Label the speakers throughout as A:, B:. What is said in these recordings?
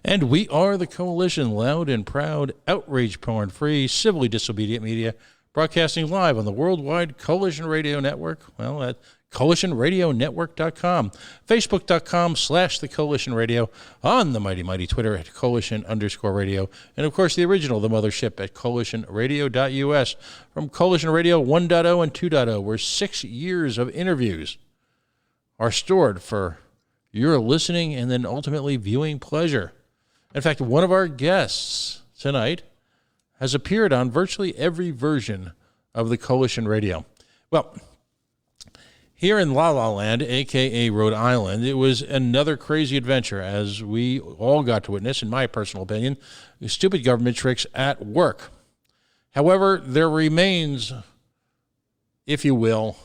A: And we are the Coalition, loud and proud, outrage porn-free, civilly disobedient media, broadcasting live on the worldwide Coalition Radio Network, well, at coalitionradionetwork.com, facebook.com/the Coalition Radio, on the mighty Twitter at Coalition_radio, and of course the original, the mothership, at coalitionradio.us. From Coalition Radio 1.0 and 2.0, where 6 years of interviews are stored for your listening and then ultimately viewing pleasure. In fact, one of our guests tonight has appeared on virtually every version of the Coalition Radio. Well, here in La La Land, a.k.a. Rhode Island, it was another crazy adventure, as we all got to witness, in my personal opinion, stupid government tricks at work. However, there remains, if you will,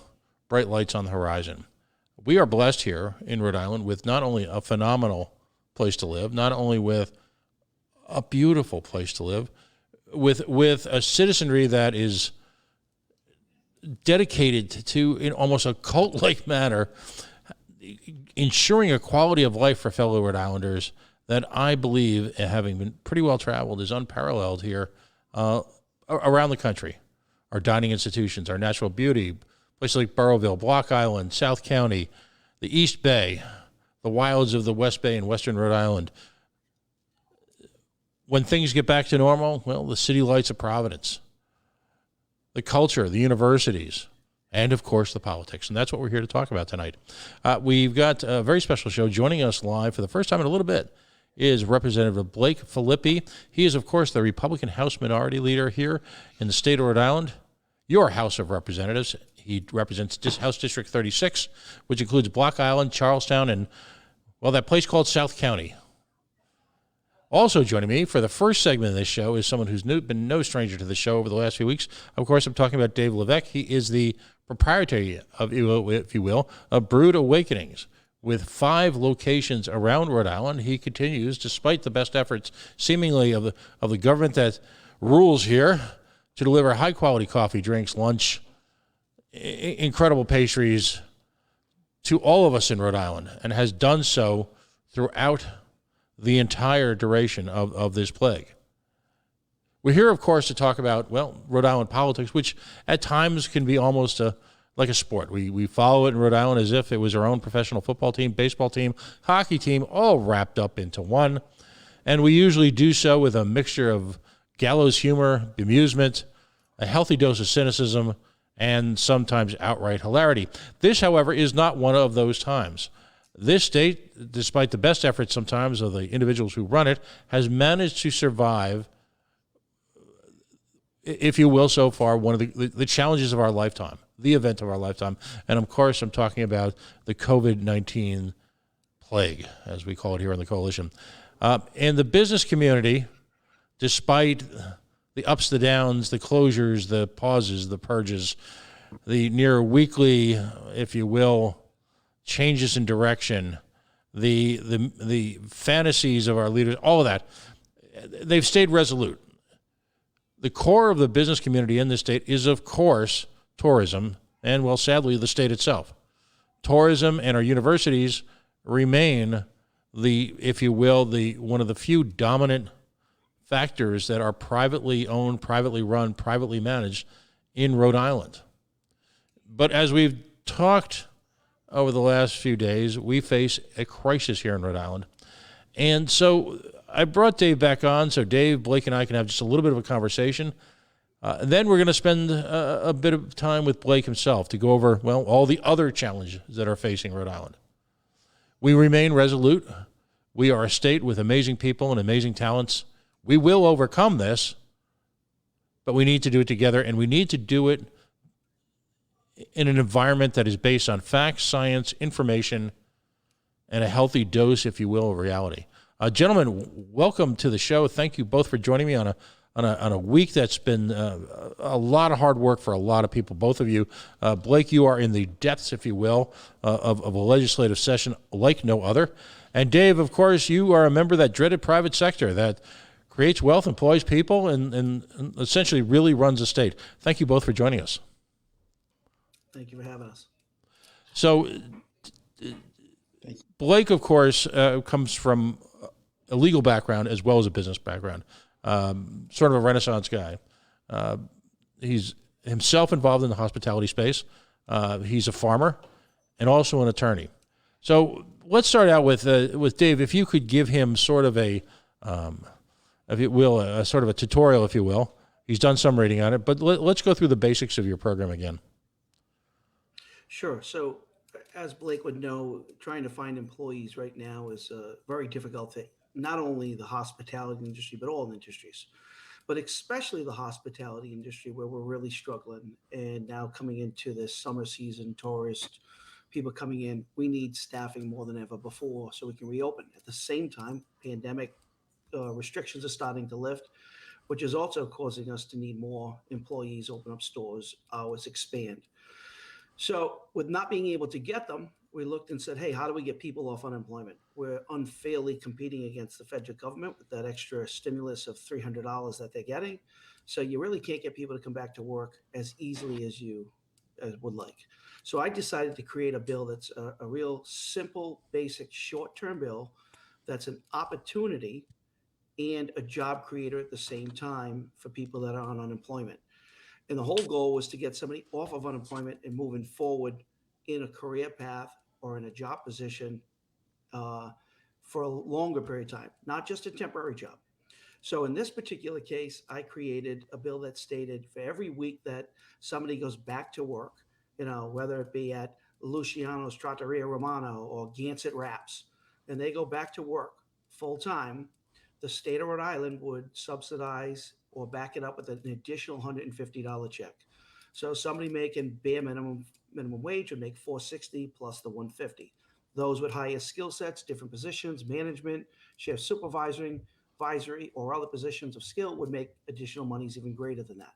A: bright lights on the horizon. We are blessed here in Rhode Island with not only a phenomenal place to live, not only with a beautiful place to live, with a citizenry that is dedicated to, in almost a cult-like manner, ensuring a quality of life for fellow Rhode Islanders that I believe, having been pretty well traveled, is unparalleled here around the country. Our dining institutions, our natural beauty, places like Burrowville, Block Island, South County, the East Bay, the wilds of the West Bay and Western Rhode Island. When things get back to normal, well, the city lights of Providence, the culture, the universities, and, of course, the politics. And that's what we're here to talk about tonight. We've got a very special show. Joining us live for the first time in a little bit is Representative Blake Filippi. He is, of course, the Republican House Minority Leader here in the state of Rhode Island, your House of Representatives. He represents House District 36, which includes Block Island, Charlestown, and, well, that place called South County. Also joining me for the first segment of this show is someone who's been no stranger to the show over the last few weeks. Of course, I'm talking about Dave Levesque. He is the proprietor of, if you will, of Brewed Awakenings. With 5 locations around Rhode Island, he continues, despite the best efforts, seemingly, of the government that rules here, to deliver high-quality coffee, drinks, lunch, incredible pastries to all of us in Rhode Island, and has done so throughout the entire duration of this plague. We're here, of course, to talk about, well, Rhode Island politics, which at times can be almost like a sport. We follow it in Rhode Island as if it was our own professional football team, baseball team, hockey team, all wrapped up into one. And we usually do so with a mixture of gallows humor, bemusement, a healthy dose of cynicism, and sometimes outright hilarity. This, however, is not one of those times. This state, despite the best efforts sometimes of the individuals who run it, has managed to survive, if you will, so far, one of the challenges of our lifetime, the event of our lifetime. And, of course, I'm talking about the COVID-19 plague, as we call it here in the Coalition. And the business community, despite the ups, the downs, the closures, the pauses, the purges, the near weekly, if you will, changes in direction, the fantasies of our leaders, all of that, they've stayed resolute. The core of the business community in this state is, of course, tourism, and, well, sadly, the state itself. Tourism and our universities remain if you will, one of the few dominant factors that are privately owned, privately run, privately managed in Rhode Island. But as we've talked over the last few days, we face a crisis here in Rhode Island. And so I brought Dave back on so Dave, Blake, and I can have just a little bit of a conversation. And then we're going to spend a bit of time with Blake himself to go over, well, all the other challenges that are facing Rhode Island. We remain resolute. We are a state with amazing people and amazing talents. We will overcome this, but we need to do it together, and we need to do it in an environment that is based on facts, science, information, and a healthy dose, if you will, of reality. Gentlemen, welcome to the show. Thank you both for joining me on a week that's been a lot of hard work for a lot of people, both of you. Blake, you are in the depths, if you will, of a legislative session like no other. And Dave, of course, you are a member of that dreaded private sector that creates wealth, employs people, and essentially really runs the state. Thank you both for joining us.
B: Thank you for having us.
A: So Blake, of course, comes from a legal background as well as a business background, sort of a Renaissance guy. He's himself involved in the hospitality space. He's a farmer and also an attorney. So let's start out with Dave. If you could give him sort of a, if you will, a sort of a tutorial, if you will. He's done some reading on it, but let's go through the basics of your program again.
B: Sure. So, as Blake would know, trying to find employees right now is a very difficult thing. Not only the hospitality industry, but all industries, but especially the hospitality industry where we're really struggling. And now coming into this summer season, tourist people coming in, we need staffing more than ever before so we can reopen. At the same time, pandemic restrictions are starting to lift, which is also causing us to need more employees, open up stores, hours, expand. So, with not being able to get them, we looked and said, hey, how do we get people off unemployment? We're unfairly competing against the federal government with that extra stimulus of $300 that they're getting. So, you really can't get people to come back to work as easily as you would like. So, I decided to create a bill that's a real simple, basic, short term bill that's an opportunity and a job creator at the same time for people that are on unemployment. And the whole goal was to get somebody off of unemployment and moving forward in a career path or in a job position uh, for a longer period of time, not just a temporary job. So in this particular case, I created a bill that stated for every week that somebody goes back to work, whether it be at Luciano's Trattoria Romano or Gansett Wraps, and they go back to work full time, the state of Rhode Island would subsidize or back it up with an additional $150 check. So somebody making bare minimum wage would make 460 plus the 150. Those with higher skill sets, different positions, management, shift supervisory, advisory, or other positions of skill would make additional monies even greater than that.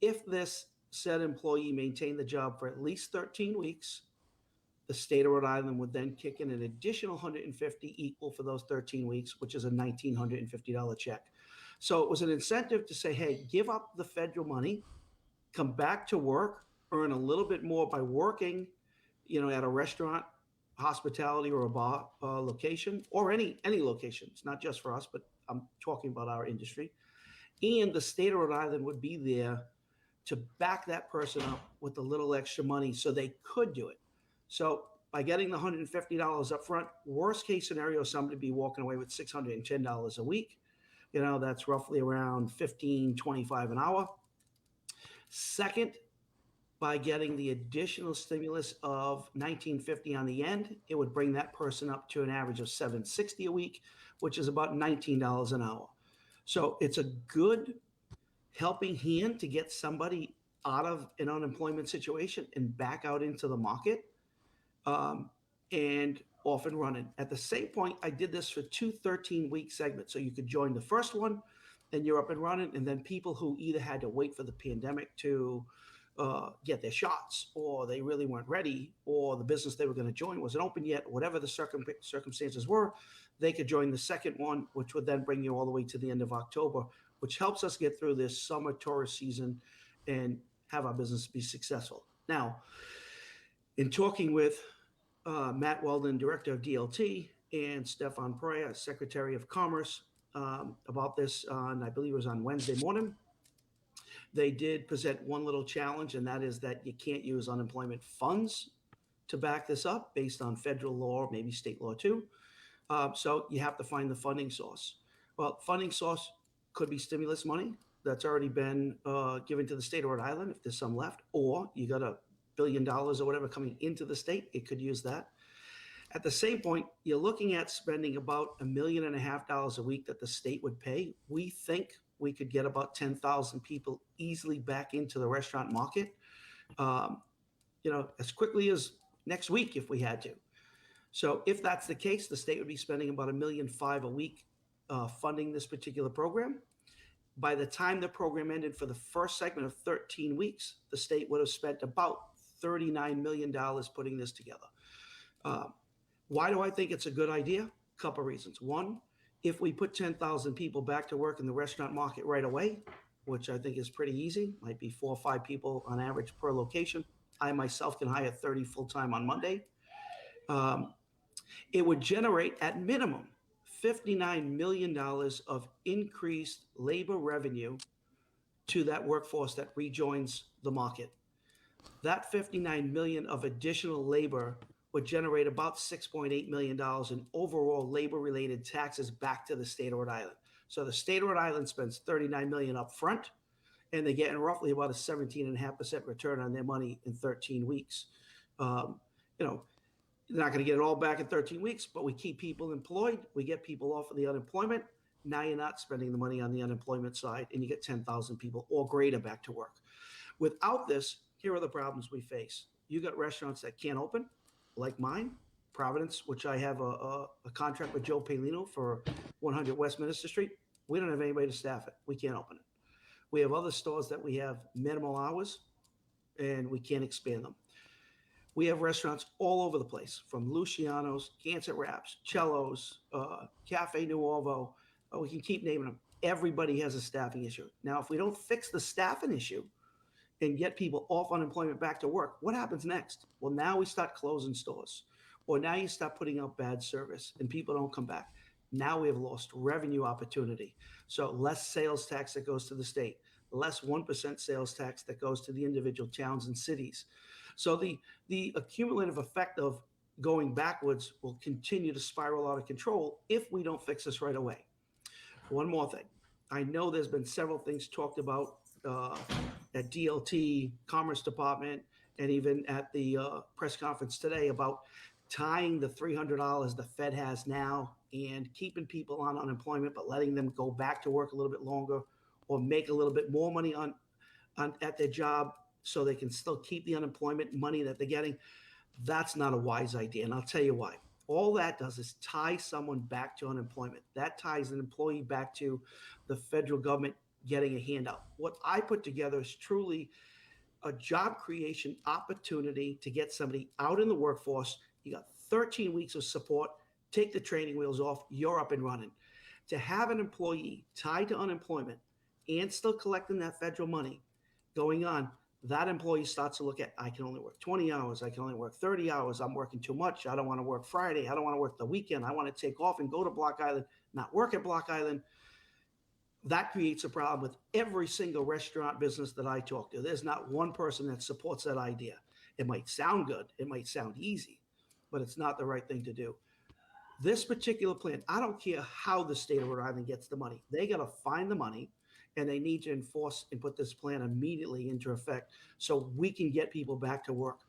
B: If this said employee maintained the job for at least 13 weeks, the state of Rhode Island would then kick in an additional 150 equal for those 13 weeks, which is a $1,950 check. So it was an incentive to say, hey, give up the federal money, come back to work, earn a little bit more by working, at a restaurant, hospitality, or a bar location, or any location. It's not just for us, but I'm talking about our industry. And the state of Rhode Island would be there to back that person up with a little extra money so they could do it. So by getting the $150 up front, worst case scenario, somebody be walking away with $610 a week. That's roughly around $15.25 an hour. Second, by getting the additional stimulus of $19.50 on the end, it would bring that person up to an average of $760 a week, which is about $19 an hour. So it's a good helping hand to get somebody out of an unemployment situation and back out into the market, and off and running. At the same point, I did this for two 13-week segments. So you could join the first one and you're up and running. And then people who either had to wait for the pandemic to get their shots, or they really weren't ready, or the business they were going to join wasn't open yet, whatever the circumstances were, they could join the second one, which would then bring you all the way to the end of October, which helps us get through this summer tourist season and have our business be successful. Now, in talking with Matt Weldon, Director of DLT, and Stefan Perea, Secretary of Commerce, about this on, I believe it was on Wednesday morning, they did present one little challenge, and that is that you can't use unemployment funds to back this up based on federal law, maybe state law too. So you have to find the funding source. Well, funding source could be stimulus money that's already been given to the state of Rhode Island, if there's some left, or you got $1 billion or whatever coming into the state, it could use that. At the same point, you're looking at spending about $1.5 million a week that the state would pay. We think we could get about 10,000 people easily back into the restaurant market, as quickly as next week if we had to. So if that's the case, the state would be spending about $1.5 million a week funding this particular program. By the time the program ended for the first segment of 13 weeks, the state would have spent about $39 million putting this together. Why do I think it's a good idea? A couple of reasons. One, if we put 10,000 people back to work in the restaurant market right away, which I think is pretty easy, might be 4 or 5 people on average per location. I myself can hire 30 full-time on Monday. It would generate at minimum $59 million of increased labor revenue to that workforce that rejoins the market. That 59 million of additional labor would generate about $6.8 million in overall labor related taxes back to the state of Rhode Island. So the state of Rhode Island spends 39 million up front, and they're getting roughly about a 17.5% return on their money in 13 weeks. Um, you know, they're not going to get it all back in 13 weeks, but we keep people employed. We get people off of the unemployment. Now you're not spending the money on the unemployment side, and you get 10,000 people or greater back to work. Without this, here are the problems we face. You got restaurants that can't open, like mine, Providence, which I have a contract with Joe Palino for 100 Westminster Street. We don't have anybody to staff it. We can't open it. We have other stores that we have minimal hours, and we can't expand them. We have restaurants all over the place, from Luciano's, Gansett Wraps, Cello's, Cafe Nuovo. We can keep naming them. Everybody has a staffing issue. Now, if we don't fix the staffing issue and get people off unemployment back to work, what happens next? Well, now we start closing stores, or now you start putting out bad service and people don't come back. Now we have lost revenue opportunity. So less sales tax that goes to the state, less 1% sales tax that goes to the individual towns and cities. So the accumulative effect of going backwards will continue to spiral out of control if we don't fix this right away. One more thing. I know there's been several things talked about at DLT, Commerce Department, and even at the press conference today about tying the $300 the Fed has now and keeping people on unemployment, but letting them go back to work a little bit longer or make a little bit more money on at their job so they can still keep the unemployment money that they're getting. That's not a wise idea. And I'll tell you why. All that does is tie someone back to unemployment. That ties an employee back to the federal government getting a handout. What I put together is truly a job creation opportunity to get somebody out in the workforce. You got 13 weeks of support. Take the training wheels off. You're up and running. To have an employee tied to unemployment and still collecting that federal money going on, that employee starts to look at, I can only work 20 hours. I can only work 30 hours. I'm working too much. I don't want to work Friday. I don't want to work the weekend. I want to take off and go to Block Island, not work at Block Island. That creates a problem with every single restaurant business that I talk to. There's not one person that supports that idea. It might sound good. It might sound easy, but it's not the right thing to do. This particular plan, I don't care how the state of Rhode Island gets the money. They got to find the money, and they need to enforce and put this plan immediately into effect so we can get people back to work.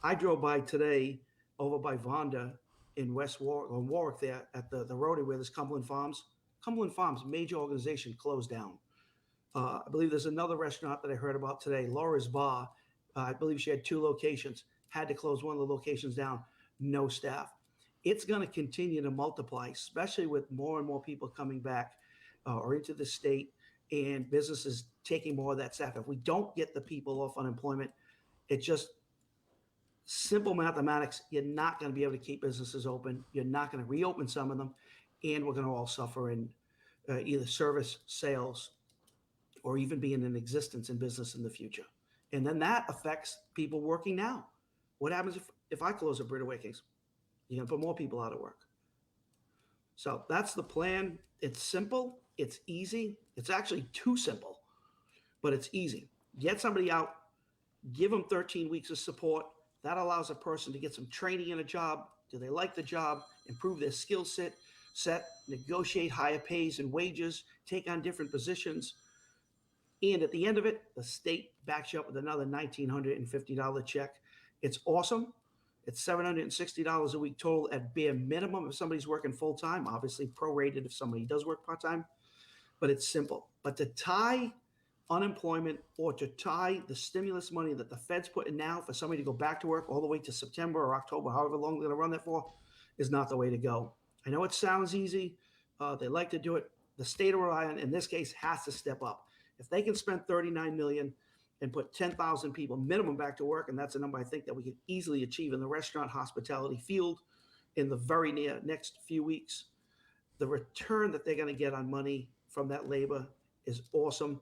B: I drove by today over by Vonda in West Warwick, or Warwick there at the Rhody where there's Cumberland Farms. Cumberland Farms, major organization, closed down. I believe there's another restaurant that I heard about today, Laura's Bar. I believe she had 2 locations, had to close one of the locations down, no staff. It's going to continue to multiply, especially with more and more people coming back or into the state and businesses taking more of that staff. If we don't get the people off unemployment, it's just simple mathematics. You're not going to be able to keep businesses open. You're not going to reopen some of them, and we're going to all suffer in either service, sales, or even being in existence in business in the future. And then that affects people working now. What happens if I close a Brewed Awakenings? You're going to put more people out of work. So that's the plan. It's simple. It's easy. It's actually too simple, but it's easy. Get somebody out, give them 13 weeks of support. That allows a person to get some training in a job. Do they like the job? Improve their skill set, negotiate higher pays and wages, take on different positions. And at the end of it, the state backs you up with another $1,950 check. It's awesome. It's $760 a week total at bare minimum if somebody's working full-time, obviously prorated if somebody does work part-time, but it's simple. But to tie unemployment or to tie the stimulus money that the Fed's putting now for somebody to go back to work all the way to September or October, however long they're going to run that for, is not the way to go. I know it sounds easy. They like to do it. The state of Rhode Island, in this case, has to step up. If they can spend $39 million and put 10,000 people minimum back to work, and that's a number I think that we could easily achieve in the restaurant hospitality field in the very near next few weeks, the return that they're going to get on money from that labor is awesome,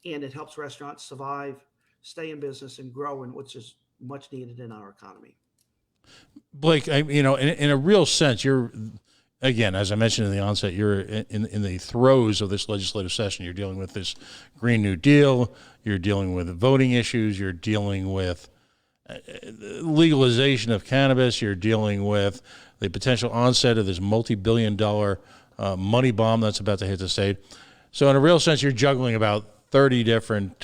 B: and it helps restaurants survive, stay in business, and grow, and which is much needed in our economy.
A: Blake, in a real sense, again, as I mentioned in the onset, you're in the throes of this legislative session. You're dealing with this Green New Deal. You're dealing with voting issues. You're dealing with legalization of cannabis. You're dealing with the potential onset of this multi-billion-dollar money bomb that's about to hit the state. So in a real sense, you're juggling about 30 different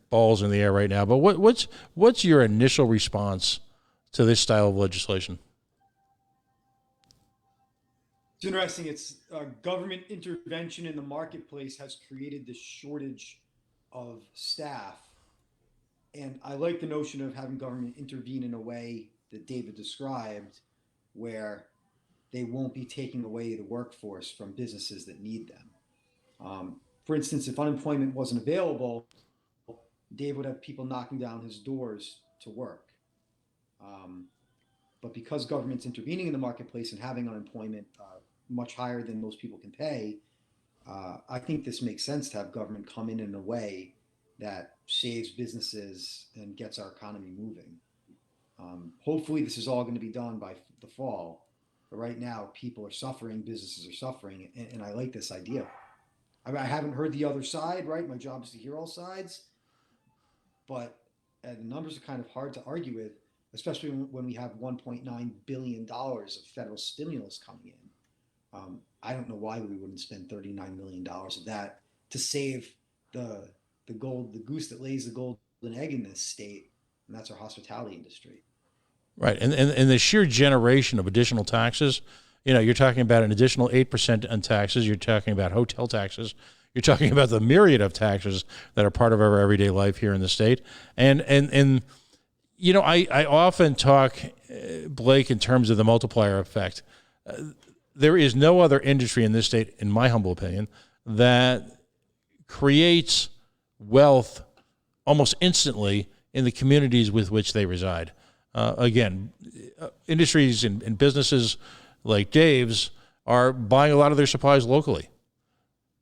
A: balls in the air right now. But what's your initial response to this style of legislation?
C: It's interesting. It's government intervention in the marketplace has created this shortage of staff. And I like the notion of having government intervene in a way that David described, where they won't be taking away the workforce from businesses that need them. For instance, if unemployment wasn't available, Dave would have people knocking down his doors to work. But because government's intervening in the marketplace and having unemployment much higher than most people can pay, I think this makes sense to have government come in a way that saves businesses and gets our economy moving. Hopefully this is all going to be done by the fall. But right now, people are suffering, businesses are suffering, and I like this idea. I haven't heard the other side, right? My job is to hear all sides. But the numbers are kind of hard to argue with, especially when we have $1.9 billion of federal stimulus coming in. I don't know why we wouldn't spend $39 million of that to save the goose that lays the golden egg in this state, and that's our hospitality industry.
A: Right, and the sheer generation of additional taxes, you're talking about an additional 8% on taxes. You're talking about hotel taxes. You're talking about the myriad of taxes that are part of our everyday life here in the state. And I often talk, Blake, in terms of the multiplier effect. There is no other industry in this state, in my humble opinion, that creates wealth almost instantly in the communities with which they reside. Industries and businesses like Dave's are buying a lot of their supplies locally.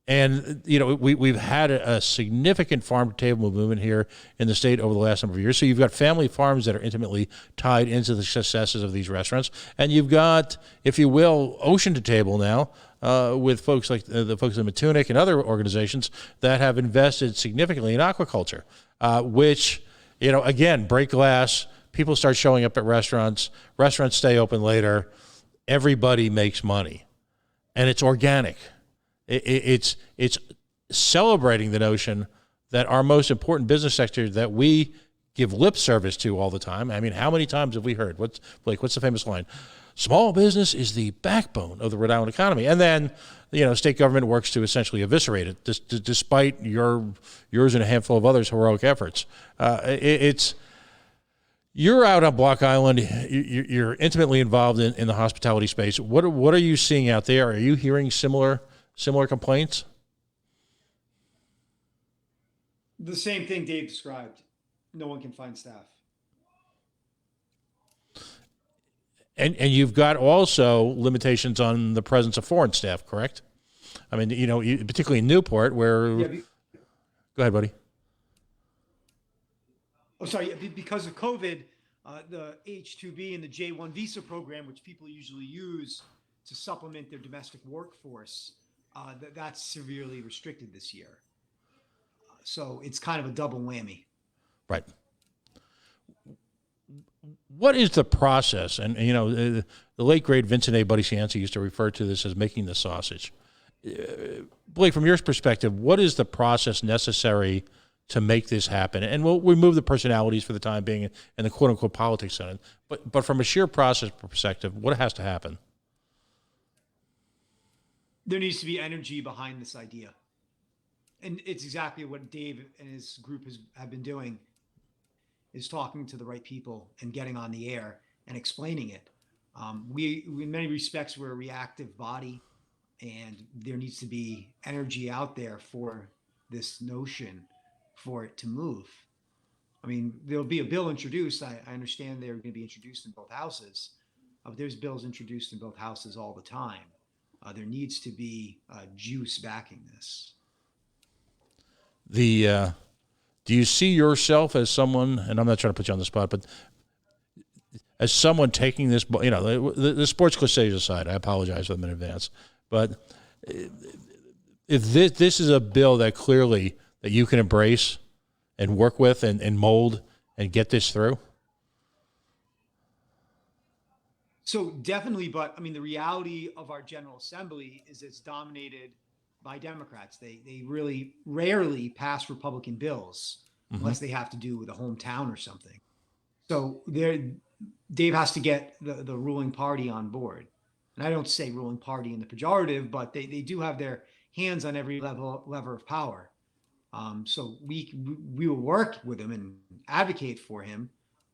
A: And, we've had a significant farm-to-table movement here in the state over the last number of years. So you've got family farms that are intimately tied into the successes of these restaurants. And you've got, if you will, ocean-to-table now with folks like the folks in Matunic and other organizations that have invested significantly in aquaculture, which, again, break glass, people start showing up at restaurants stay open later, everybody makes money, and it's organic. It's celebrating the notion that our most important business sector that we give lip service to all the time. I mean, how many times have we heard? What's the famous line? Small business is the backbone of the Rhode Island economy. And then, state government works to essentially eviscerate it, despite yours and a handful of others' heroic efforts. You're out on Block Island. You're intimately involved in the hospitality space. What are you seeing out there? Are you hearing similar complaints?
C: The same thing Dave described. No one can find staff.
A: And you've got also limitations on the presence of foreign staff, correct? I mean, particularly in Newport, where...
C: Yeah,
A: Go ahead, buddy.
C: Oh, sorry. Because of COVID, the H-2B and the J-1 visa program, which people usually use to supplement their domestic workforce, that's severely restricted this year. So it's kind of a double whammy.
A: Right. What is the process? And, the late, great Vincent A. Buddy Cianci used to refer to this as making the sausage. Blake, from your perspective, what is the process necessary to make this happen? And we'll remove the personalities for the time being and the quote-unquote politics on it. But from a sheer process perspective, what has to happen?
C: There needs to be energy behind this idea. And it's exactly what Dave and his group have been doing, is talking to the right people and getting on the air and explaining it. We in many respects, we're a reactive body, and there needs to be energy out there for this notion for it to move. I mean, there'll be a bill introduced. I understand they're going to be introduced in both houses. But there's bills introduced in both houses all the time. There needs to be juice backing this. Do
A: you see yourself as someone, and I'm not trying to put you on the spot, but as someone taking this, the sports cliches aside, I apologize for them in advance, but if this is a bill that clearly that you can embrace and work with and mold and get this through?
D: So definitely, but I mean, the reality of our General Assembly is it's dominated by Democrats. They really rarely pass Republican bills unless they have to do with a hometown or something. So Dave has to get the ruling party on board. And I don't say ruling party in the pejorative, but they do have their hands on every lever of power. So we will work with him and advocate for him,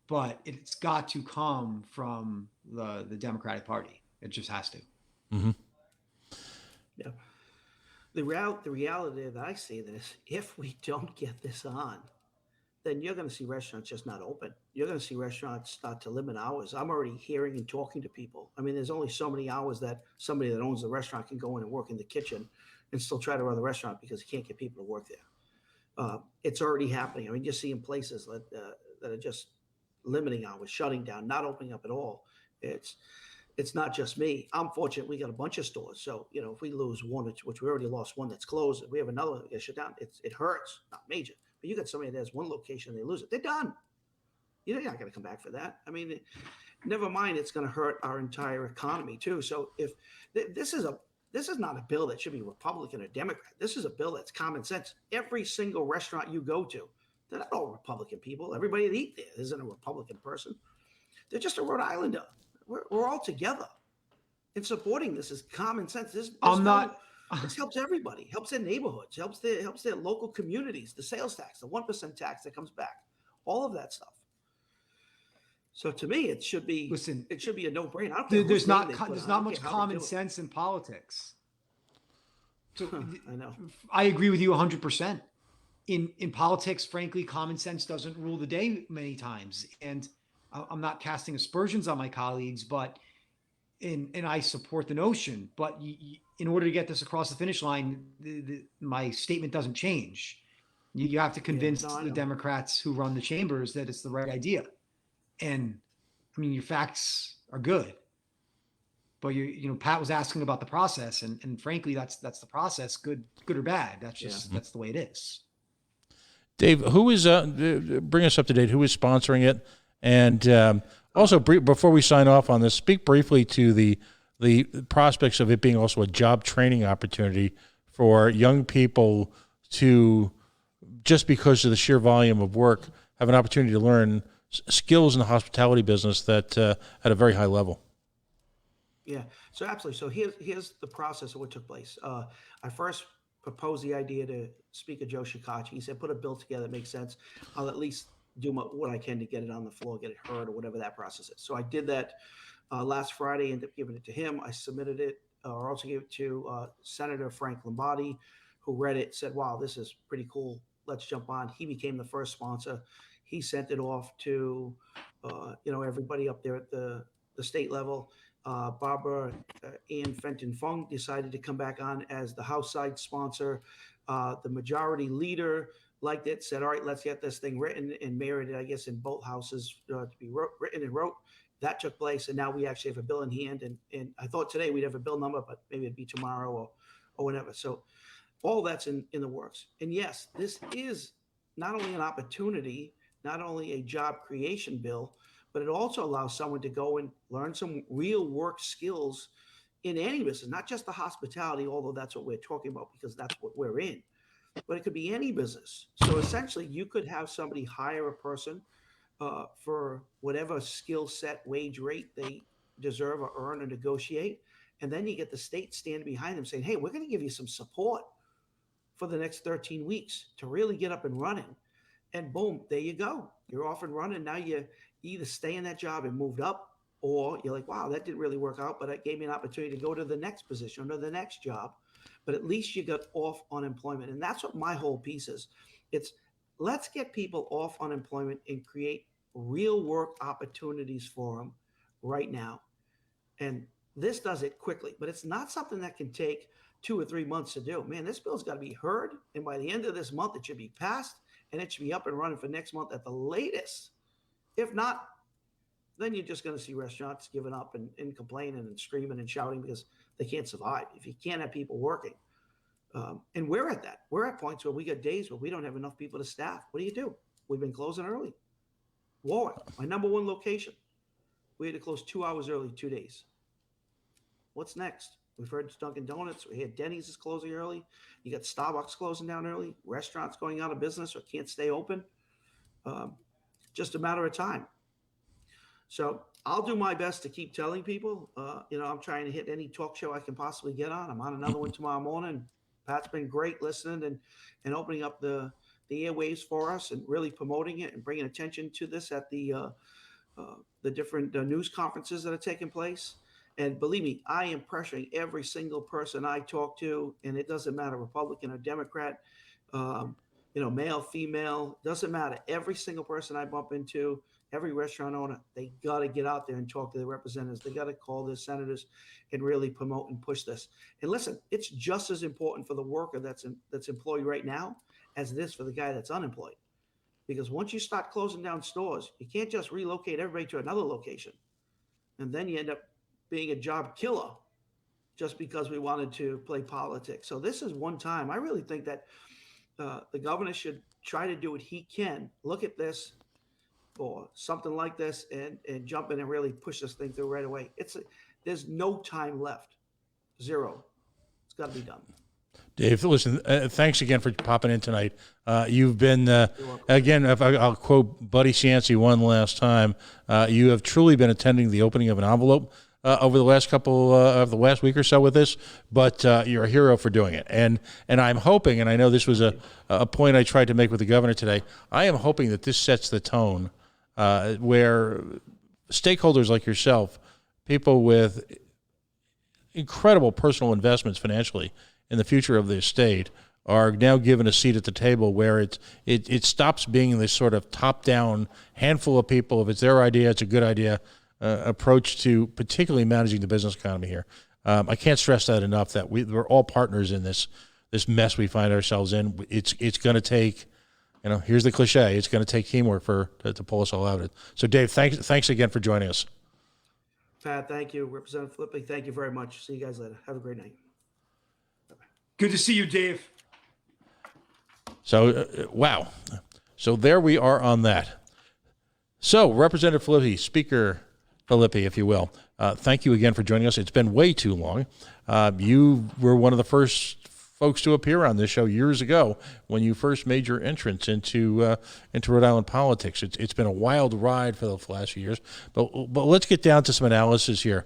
D: but it's got to come from the Democratic Party. It just has to.
A: Mm-hmm.
B: Yeah. The reality that I see this, if we don't get this on, then you're going to see restaurants just not open. You're going to see restaurants start to limit hours. I'm already hearing and talking to people. I mean, there's only so many hours that somebody that owns the restaurant can go in and work in the kitchen and still try to run the restaurant because he can't get people to work there. It's already happening. I mean, you're seeing places that are just limiting hours, shutting down, not opening up at all. It's not just me. I'm fortunate we got a bunch of stores. So, if we lose one, which we already lost one that's closed, if we have another one that gets shut down, it hurts, not major. But you got somebody that has one location, they lose it. They're done. You're not going to come back for that. I mean, never mind, it's going to hurt our entire economy too. So if this is not a bill that should be Republican or Democrat. This is a bill that's common sense. Every single restaurant you go to, they're not all Republican people. Everybody that eat there isn't a Republican person. They're just a Rhode Islander. We're all together. And supporting this is common sense. This helps everybody. Helps their neighborhoods. Helps their local communities. The sales tax, the 1% tax that comes back, all of that stuff. So to me, it should be a no-brainer.
D: There's not much common sense in politics. So
B: I know.
D: I agree with you 100%. In politics, frankly, common sense doesn't rule the day many times. And I'm not casting aspersions on my colleagues, but and I support the notion. But in order to get this across the finish line, my statement doesn't change. You have to convince the Democrats who run the chambers that it's the right idea. And I mean, your facts are good, but Pat was asking about the process, and frankly, that's the process, good or bad. That's just that's the way it is.
A: Dave, who is bring us up to date? Who is sponsoring it? And also, before we sign off on this, speak briefly to the prospects of it being also a job training opportunity for young people to, just because of the sheer volume of work, have an opportunity to learn skills in the hospitality business that at a very high level.
B: Yeah, so absolutely. So here's the process of what took place. I first proposed the idea to Speaker Joe Shikachi. He said, put a bill together that makes sense. I'll at least do what I can to get it on the floor, get it heard, or whatever that process is. So I did that last Friday, ended up giving it to him. I submitted it, or also gave it to Senator Frank Lombardi, who read it, said, wow, this is pretty cool. Let's jump on. He became the first sponsor. He sent it off to, everybody up there at the state level. Barbara Ann Fenton Fung decided to come back on as the House side sponsor. The majority leader liked it, said, all right, let's get this thing written, and married it, I guess, in both houses to be written and wrote. That took place, and now we actually have a bill in hand. And I thought today we'd have a bill number, but maybe it'd be tomorrow or whenever. So all that's in the works. And yes, this is not only an opportunity, not only a job creation bill, but it also allows someone to go and learn some real work skills in any business, not just the hospitality, although that's what we're talking about because that's what we're in, but it could be any business. So essentially you could have somebody hire a person for whatever skill set, wage rate they deserve or earn or negotiate. And then you get the state standing behind them saying, hey, we're going to give you some support for the next 13 weeks to really get up and running. And boom, there you go. You're off and running. Now you either stay in that job and moved up, or you're like, wow, that didn't really work out, but it gave me an opportunity to go to the next position or the next job. But at least you got off unemployment. And that's what my whole piece is. It's let's get people off unemployment and create real work opportunities for them right now. And this does it quickly, but it's not something that can take 2 or 3 months to do. Man, this bill's got to be heard. And by the end of this month, it should be passed. And it should be up and running for next month at the latest, if not then you're just going to see restaurants giving up and complaining and screaming and shouting because they can't survive. If you can't have people working, and we're at that. We're at points where we got days where we don't have enough people to staff. What do? We've been closing early. Warwick, my number one location, we had to close 2 hours early, 2 days. What's next? We've heard Dunkin' Donuts. We heard Denny's is closing early. You got Starbucks closing down early. Restaurants going out of business or can't stay open. Just a matter of time. So I'll do my best to keep telling people. I'm trying to hit any talk show I can possibly get on. I'm on another one tomorrow morning. Pat's been great listening and opening up the airwaves for us and really promoting it and bringing attention to this at the different news conferences that are taking place. And believe me, I am pressuring every single person I talk to, and it doesn't matter, Republican or Democrat, male, female, doesn't matter. Every single person I bump into, every restaurant owner, they got to get out there and talk to their representatives. They got to call their senators and really promote and push this. And listen, it's just as important for the worker that's employed right now as it is for the guy that's unemployed. Because once you start closing down stores, you can't just relocate everybody to another location. And then you end up being a job killer just because we wanted to play politics. So this is one time. I really think that the governor should try to do what he can. Look at this or something like this and jump in and really push this thing through right away. There's no time left. Zero. It's got to be done.
A: Dave, listen, thanks again for popping in tonight. You've been, again, if I'll quote Buddy Cianci one last time, you have truly been attending the opening of an envelope over the last couple of the last week or so with this, but you're a hero for doing it. And I'm hoping, and I know this was a point I tried to make with the governor today, I am hoping that this sets the tone where stakeholders like yourself, people with incredible personal investments financially in the future of the state, are now given a seat at the table where it stops being this sort of top-down handful of people. If it's their idea, it's a good idea approach to particularly managing the business economy here. I can't stress that enough, that we're all partners in this mess we find ourselves in. It's going to take, here's the cliche, it's going to take teamwork to pull us all out of it. So Dave, thanks again for joining us.
B: Pat, thank you. Representative Filippi, thank you very much. See you guys later. Have a great night.
D: Good to see you, Dave.
A: So, wow. So there we are on that. So, Representative Filippi, Speaker Filippi, if you will, thank you again for joining us. It's been way too long. You were one of the first folks to appear on this show years ago when you first made your entrance into Rhode Island politics. It's been a wild ride for the last few years, but let's get down to some analysis here.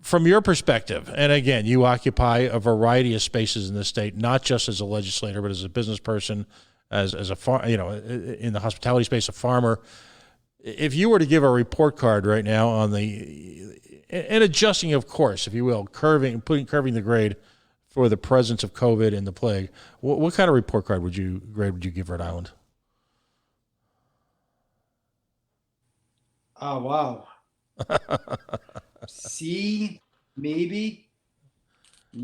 A: From your perspective, and again, you occupy a variety of spaces in the state, not just as a legislator, but as a business person, as a in the hospitality space, a farmer. If you were to give a report card right now on and adjusting, of course, if you will, curving the grade for the presence of COVID and the plague, what kind of report card would you give Rhode Island?
C: Oh, wow. C, maybe.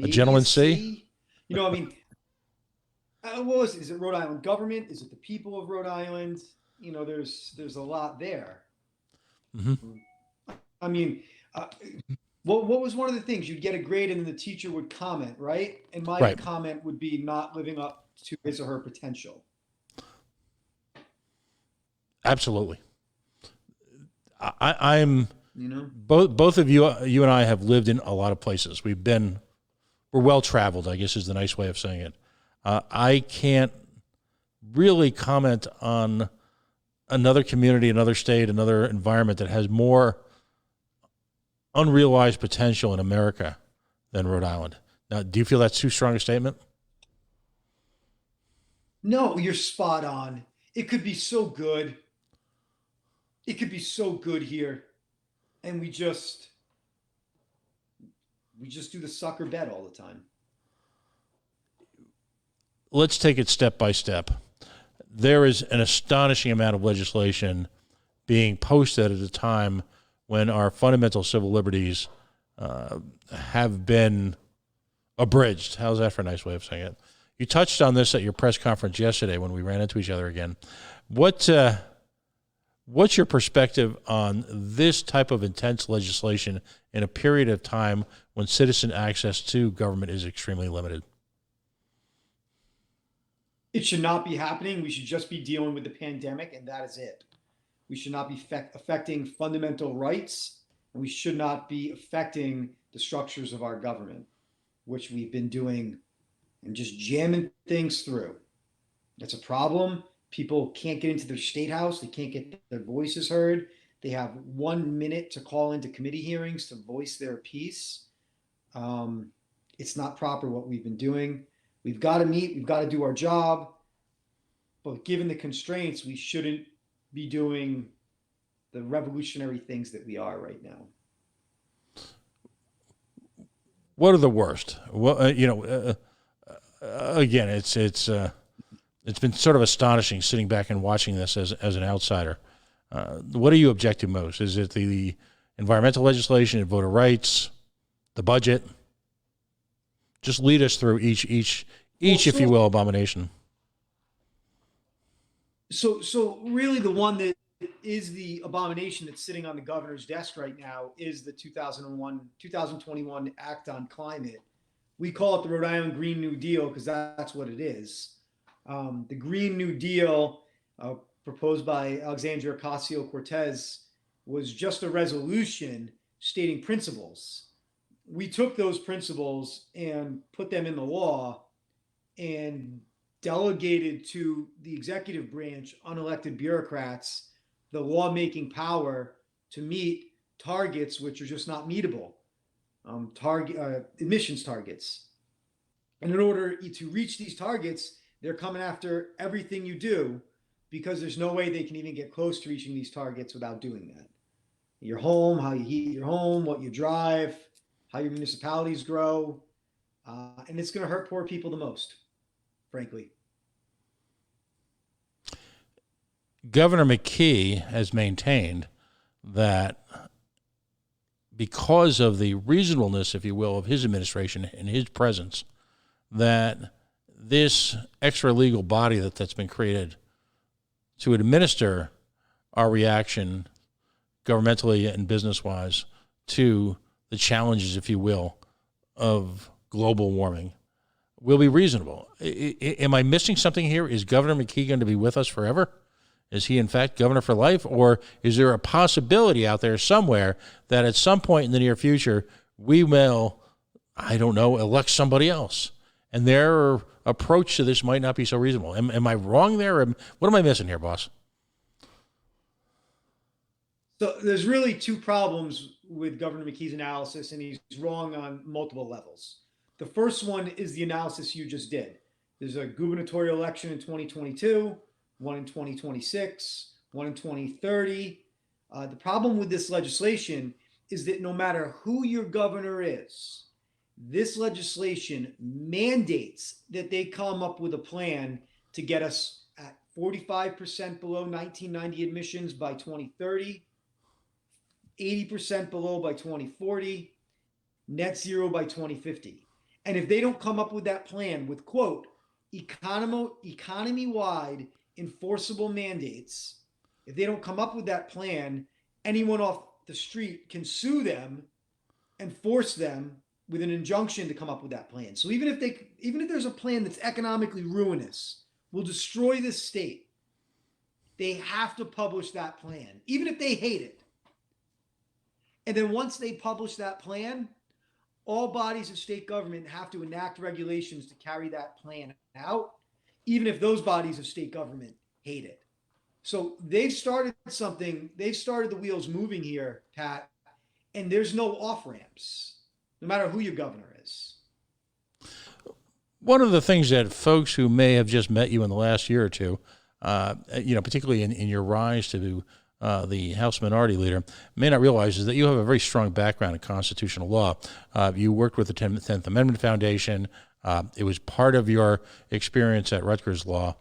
A: A gentleman C?
C: What was it? Is it Rhode Island government? Is it the people of Rhode Island? There's a lot there.
A: Mm-hmm.
C: What was one of the things? You'd get a grade and then the teacher would comment, right? And my comment would be not living up to his or her potential.
A: Absolutely. I'm... Both of you and I have lived in a lot of places. We're well traveled, I guess is the nice way of saying it. I can't really comment on another community, another state, another environment that has more unrealized potential in America than Rhode Island. Now, do you feel that's too strong a statement?
C: No, you're spot on. It could be so good. It could be so good here. And we just do the sucker bet all the time.
A: Let's take it step by step. There is an astonishing amount of legislation being posted at a time when our fundamental civil liberties have been abridged. How's that for a nice way of saying it? You touched on this at your press conference yesterday when we ran into each other again. What What's your perspective on this type of intense legislation in a period of time when citizen access to government is extremely limited?
D: It should not be happening. We should just be dealing with the pandemic, and that is it. We should not be affecting fundamental rights, and we should not be affecting the structures of our government, which we've been doing and just jamming things through. That's a problem. People can't get into their state house. They can't get their voices heard. They have 1 minute to call into committee hearings to voice their piece. It's not proper what we've been doing. We've got to meet. We've got to do our job. But given the constraints, we shouldn't be doing the revolutionary things that we are right now.
A: What are the worst? Well, again, it's been sort of astonishing sitting back and watching this as an outsider. What do you object to most? Is it the environmental legislation, voter rights, the budget? Just lead us through each, if you will, abomination.
D: So really, the one that is the abomination that's sitting on the governor's desk right now is the 2021 Act on Climate. We call it the Rhode Island Green New Deal because that's what it is. The Green New Deal, proposed by Alexandria Ocasio-Cortez, was just a resolution stating principles. We took those principles and put them in the law and delegated to the executive branch, unelected bureaucrats, the lawmaking power to meet targets which are just not meetable, emissions targets. And in order to reach these targets, they're coming after everything you do because there's no way they can even get close to reaching these targets without doing that. Your home, how you heat your home, what you drive, how your municipalities grow, and it's going to hurt poor people the most, frankly.
A: Governor McKee has maintained that because of the reasonableness, if you will, of his administration and his presence, that this extra legal body that's been created to administer our reaction governmentally and business-wise to the challenges, if you will, of global warming will be reasonable. Am I missing something here? Is Governor McKee going to be with us forever? Is he, in fact, governor for life? Or is there a possibility out there somewhere that at some point in the near future, we will, I don't know, elect somebody else? And their approach to this might not be so reasonable. Am I wrong there? What am I missing here, boss?
D: So there's really two problems with Governor McKee's analysis, and he's wrong on multiple levels. The first one is the analysis you just did. There's a gubernatorial election in 2022, one in 2026, one in 2030. The problem with this legislation is that no matter who your governor is, this legislation mandates that they come up with a plan to get us at 45% below 1990 emissions by 2030, 80% below by 2040, net zero by 2050. And if they don't come up with that plan with, quote, economy-wide enforceable mandates, if they don't come up with that plan, anyone off the street can sue them and force them with an injunction to come up with that plan. So even if there's a plan that's economically ruinous, will destroy this state, they have to publish that plan, even if they hate it. And then once they publish that plan, all bodies of state government have to enact regulations to carry that plan out, even if those bodies of state government hate it. So they've started something, they've started the wheels moving here, Pat, and there's no off-ramps, no matter who your governor is.
A: One of the things that folks who may have just met you in the last year or two, particularly in your rise to the House Minority Leader, may not realize is that you have a very strong background in constitutional law. You worked with the 10th Amendment Foundation. It was part of your experience at Rutgers Law.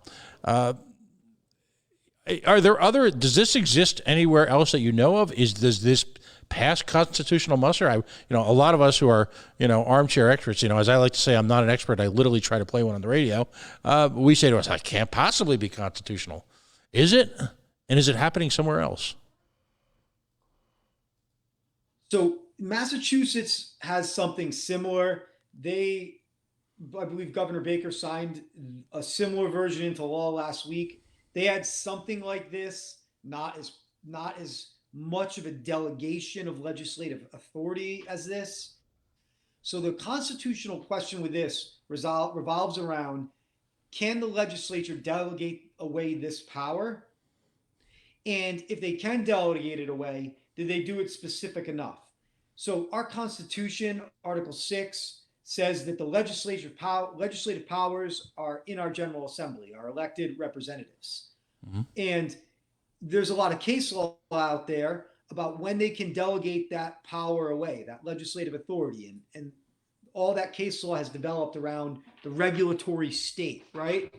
A: Does this exist anywhere else that you know of? Does this pass constitutional muster? A lot of us who are, armchair experts, as I like to say, I'm not an expert. I literally try to play one on the radio. We say to us, I can't possibly be constitutional. Is it? And is it happening somewhere else?
D: So Massachusetts has something similar. I believe Governor Baker signed a similar version into law last week. They had something like this, not as much of a delegation of legislative authority as this. So the constitutional question with this revolves around, can the legislature delegate away this power? And if they can delegate it away, did they do it specific enough? So our Constitution, Article 6, says that the legislative powers are in our General Assembly, our elected representatives. Mm-hmm. And there's a lot of case law out there about when they can delegate that power away, that legislative authority. And all that case law has developed around the regulatory state, right?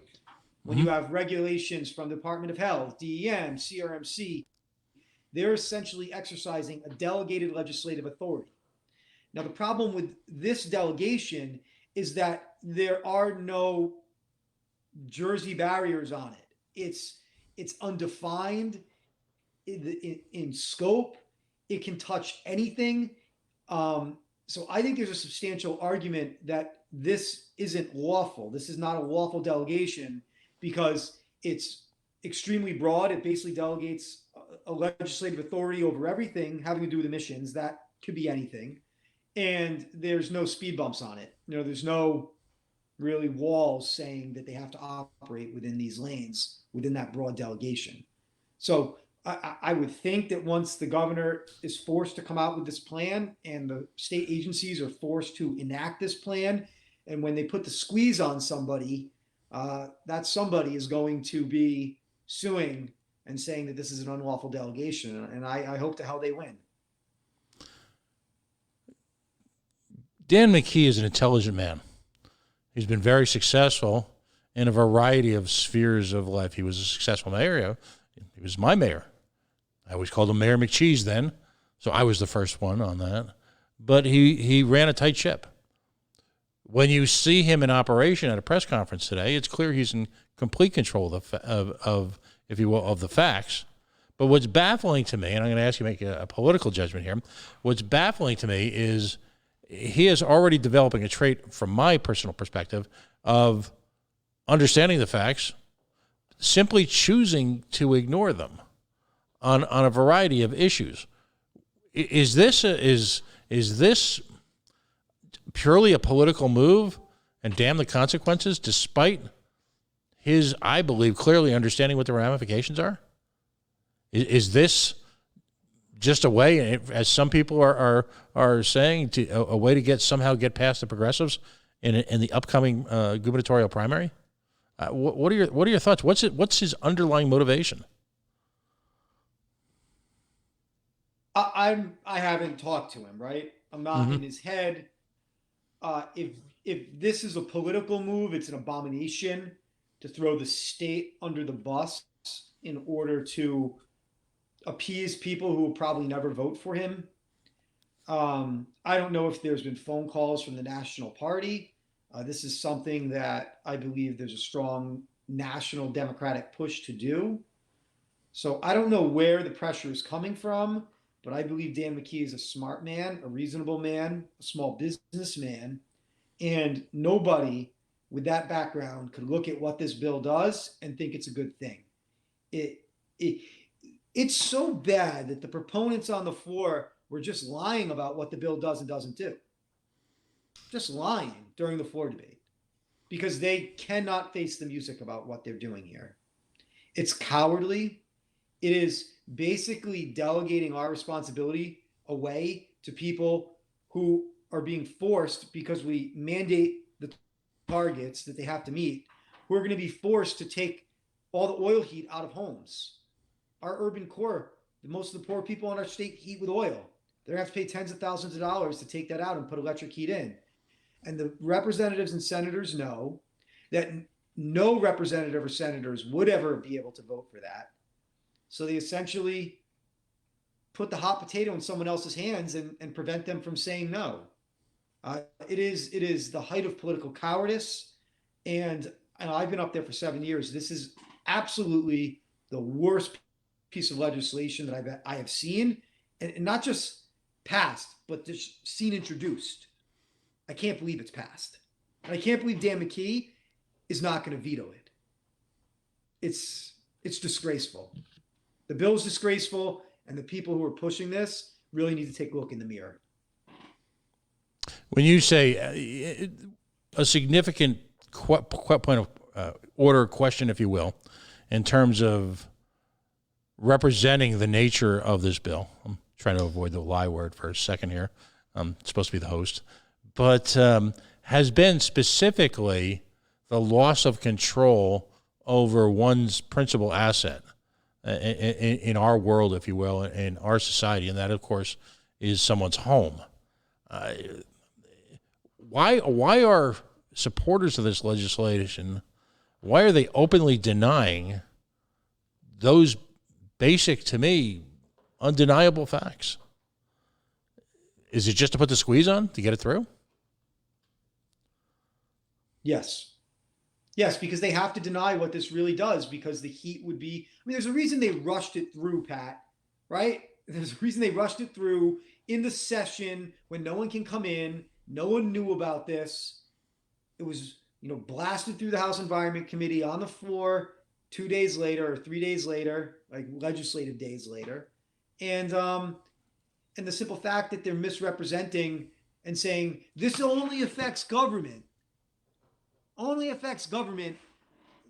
D: When you have regulations from the Department of Health, DEM, CRMC, they're essentially exercising a delegated legislative authority. Now, the problem with this delegation is that there are no Jersey barriers on it. It's undefined in scope. It can touch anything. So I think there's a substantial argument that this isn't lawful. This is not a lawful delegation because it's extremely broad. It basically delegates a legislative authority over everything having to do with emissions. That could be anything. And there's no speed bumps on it. There's no really walls saying that they have to operate within these lanes, within that broad delegation. So I would think that once the governor is forced to come out with this plan and the state agencies are forced to enact this plan, and when they put the squeeze on somebody, that somebody is going to be suing and saying that this is an unlawful delegation. And I hope to hell they win.
A: Dan McKee is an intelligent man. He's been very successful in a variety of spheres of life. He was a successful mayor. He was my mayor. I always called him Mayor McCheese then, so I was the first one on that. But he ran a tight ship. When you see him in operation at a press conference today, it's clear he's in complete control of if you will, of the facts. But what's baffling to me, and I'm going to ask you to make a political judgment here, what's baffling to me is he is already developing a trait, from my personal perspective, of understanding the facts, simply choosing to ignore them on a variety of issues. Is this purely a political move and damn the consequences, despite his, I believe, clearly understanding what the ramifications are? Is this just a way, as some people are saying, a way to somehow get past the progressives in the upcoming gubernatorial primary? What are your thoughts? What's his underlying motivation?
D: I haven't talked to him, right? I'm not in his head. If this is a political move, it's an abomination to throw the state under the bus in order to appease people who will probably never vote for him. I don't know if there's been phone calls from the National Party. This is something that I believe there's a strong national Democratic push to do. So I don't know where the pressure is coming from, but I believe Dan McKee is a smart man, a reasonable man, a small businessman, and nobody with that background could look at what this bill does and think it's a good thing. It's so bad that the proponents on the floor were just lying about what the bill does and doesn't do. Just lying during the floor debate because they cannot face the music about what they're doing here. It's cowardly. It is basically delegating our responsibility away to people who are being forced, because we mandate the targets that they have to meet, who are going to be forced to take all the oil heat out of homes. Our urban core, most of the poor people in our state heat with oil. They're going to have to pay tens of thousands of dollars to take that out and put electric heat in. And the representatives and senators know that no representative or senators would ever be able to vote for that. So they essentially put the hot potato in someone else's hands and prevent them from saying no. It is the height of political cowardice. And I've been up there for 7 years. This is absolutely the worst
C: piece of legislation that I have seen, and not just passed, but just seen introduced. I can't believe it's passed. And I can't believe Dan McKee is not going to veto it. It's disgraceful. The bill is disgraceful, and the people who are pushing this really need to take a look in the mirror.
A: When you say a significant point of order question, if you will, in terms of representing the nature of this bill, I'm trying to avoid the lie word for a second here. I'm supposed to be the host, but has been specifically the loss of control over one's principal asset in our world, if you will, in our society, and that, of course, is someone's home. Why are supporters of this legislation, why are they openly denying those basic, to me, undeniable facts? Is it just to put the squeeze on to get it through?
C: Yes. Yes, because they have to deny what this really does, because the heat would be, I mean, there's a reason they rushed it through, Pat, right? There's a reason they rushed it through in the session when no one can come in. No one knew about this. It was, blasted through the House Environment Committee on the floor 2 days later or 3 days later, like legislative days later. And the simple fact that they're misrepresenting and saying this only affects government. Only affects government.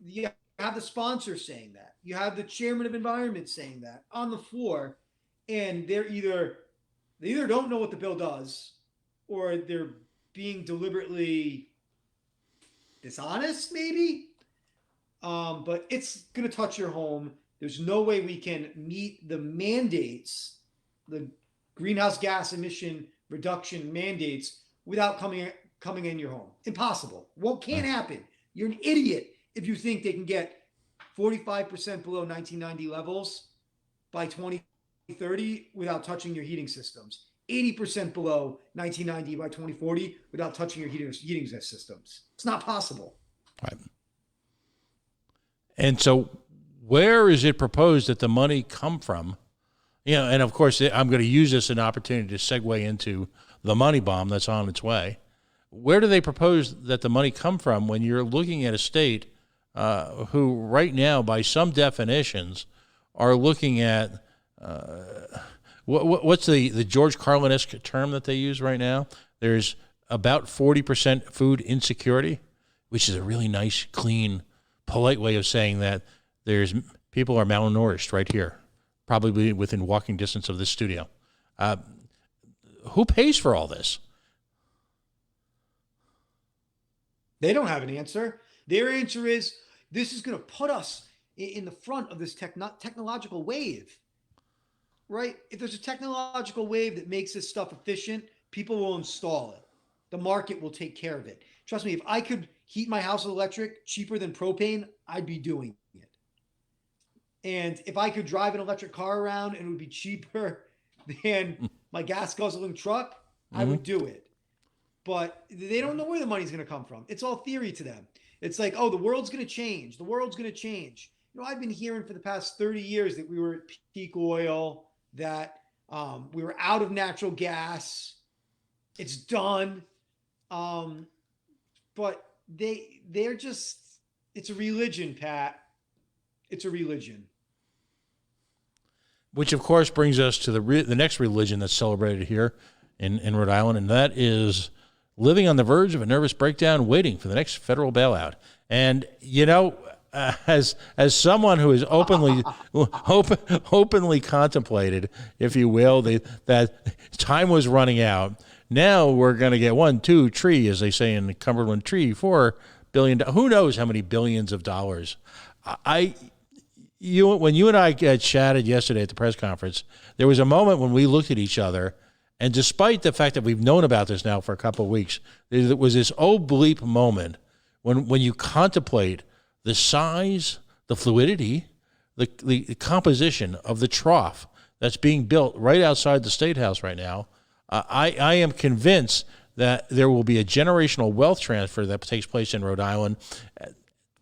C: You have the sponsor saying that. You have the chairman of environment saying that on the floor, and they either don't know what the bill does, or they're being deliberately dishonest, maybe. But it's going to touch your home. There's no way we can meet the mandates, the greenhouse gas emission reduction mandates, without coming in your home. Impossible. Can't happen. You're an idiot if you think they can get 45% below 1990 levels by 2030 without touching your heating systems. 80% below 1990 by 2040 without touching your heating systems. It's not possible.
A: Right. And so where is it proposed that the money come from? And of course, I'm going to use this as an opportunity to segue into the money bomb that's on its way. Where do they propose that the money come from when you're looking at a state who right now, by some definitions, are looking at what's the George Carlin-esque term that they use right now? There's about 40% food insecurity, which is a really nice, clean, polite way of saying that there's people are malnourished right here, probably within walking distance of this studio. Who pays for all this?
C: They don't have an answer. Their answer is, this is going to put us in the front of this technological wave, right? If there's a technological wave that makes this stuff efficient, people will install it. The market will take care of it. Trust me, if I could heat my house with electric cheaper than propane, I'd be doing it. And if I could drive an electric car around and it would be cheaper than my gas guzzling truck, I would do it. But they don't know where the money's going to come from. It's all theory to them. It's like, oh, the world's going to change. The world's going to change. I've been hearing for the past 30 years that we were at peak oil, that we were out of natural gas. It's done. But they're just, it's a religion, Pat. It's a religion.
A: Which, of course, brings us to the next religion that's celebrated here in Rhode Island, and that is living on the verge of a nervous breakdown, waiting for the next federal bailout. And, as someone who has openly contemplated, if you will, that time was running out, now we're going to get 1, 2, 3, as they say in the Cumberland tree, $4 billion. Who knows how many billions of dollars? When you and I chatted yesterday at the press conference, there was a moment when we looked at each other, and despite the fact that we've known about this now for a couple of weeks, there was this bleep moment when you contemplate the size, the fluidity, the composition of the trough that's being built right outside the State House right now. I am convinced that there will be a generational wealth transfer that takes place in Rhode Island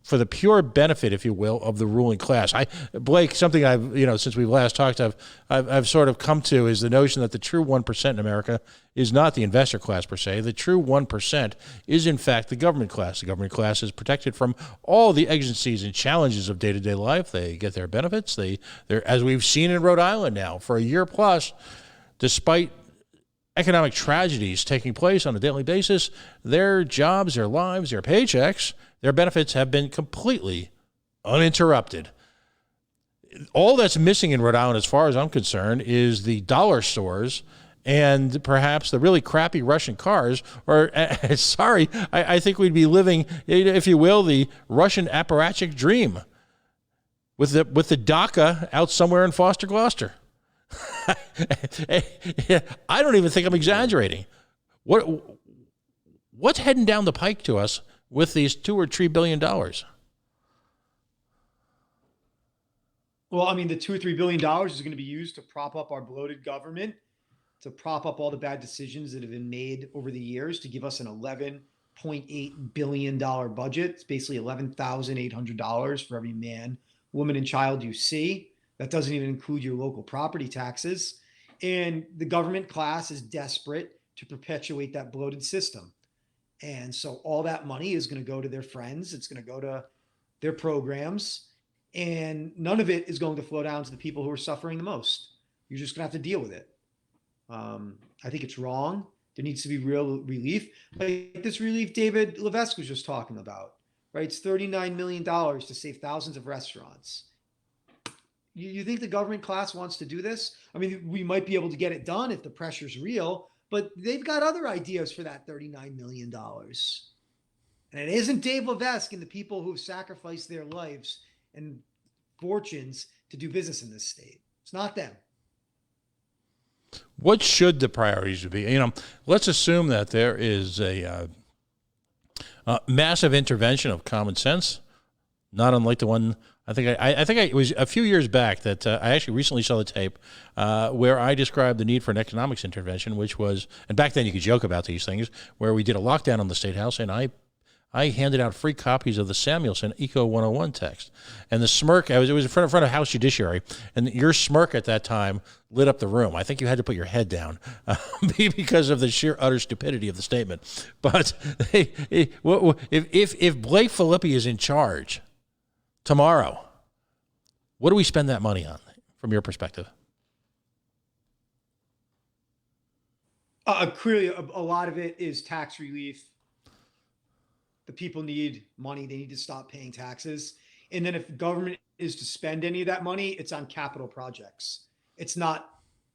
A: for the pure benefit, if you will, of the ruling class. Blake, something I've, since we've last talked, I've sort of come to is the notion that the true 1% in America is not the investor class per se. The true 1% is, in fact, the government class. The government class is protected from all the exigencies and challenges of day-to-day life. They get their benefits. They're, as we've seen in Rhode Island now, for a year plus, despite economic tragedies taking place on a daily basis, their jobs, their lives, their paychecks, their benefits have been completely uninterrupted. All that's missing in Rhode Island, as far as I'm concerned, is the dollar stores and perhaps the really crappy Russian cars. Or, sorry, I think we'd be living, if you will, the Russian apparatchik dream with the DACA out somewhere in Foster, Gloucester. I don't even think I'm exaggerating. What's heading down the pike to us with these $2 or $3 billion?
D: Well, I mean, the $2 or $3 billion is going to be used to prop up our bloated government, to prop up all the bad decisions that have been made over the years, to give us an $11.8 billion budget. It's basically $11,800 for every man, woman, and child you see. That doesn't even include your local property taxes. And the government class is desperate to perpetuate that bloated system. And so all that money is going to go to their friends. It's going to go to their programs. And none of it is going to flow down to the people who are suffering the most. You're just going to have to deal with it. I think it's wrong. There needs to be real relief. Like this relief David Levesque was just talking about, right? It's $39 million to save thousands of restaurants. You think the government class wants to do this? I mean, we might be able to get it done if the pressure's real, but they've got other ideas for that $39 million. And it isn't Dave Levesque and the people who have sacrificed their lives and fortunes to do business in this state. It's not them.
A: What should the priorities be? Let's assume that there is a massive intervention of common sense, not unlike the one I think it was a few years back that I actually recently saw the tape where I described the need for an economics intervention, which was, and back then you could joke about these things, where we did a lockdown on the State House, and I handed out free copies of the Samuelson Eco 101 text. And the smirk, it was in front of House Judiciary, and your smirk at that time lit up the room. I think you had to put your head down because of the sheer utter stupidity of the statement. But if Blake Filippi is in charge tomorrow, what do we spend that money on, from your perspective?
D: Clearly, a lot of it is tax relief. The people need money. They need to stop paying taxes. And then if government is to spend any of that money, it's on capital projects. It's not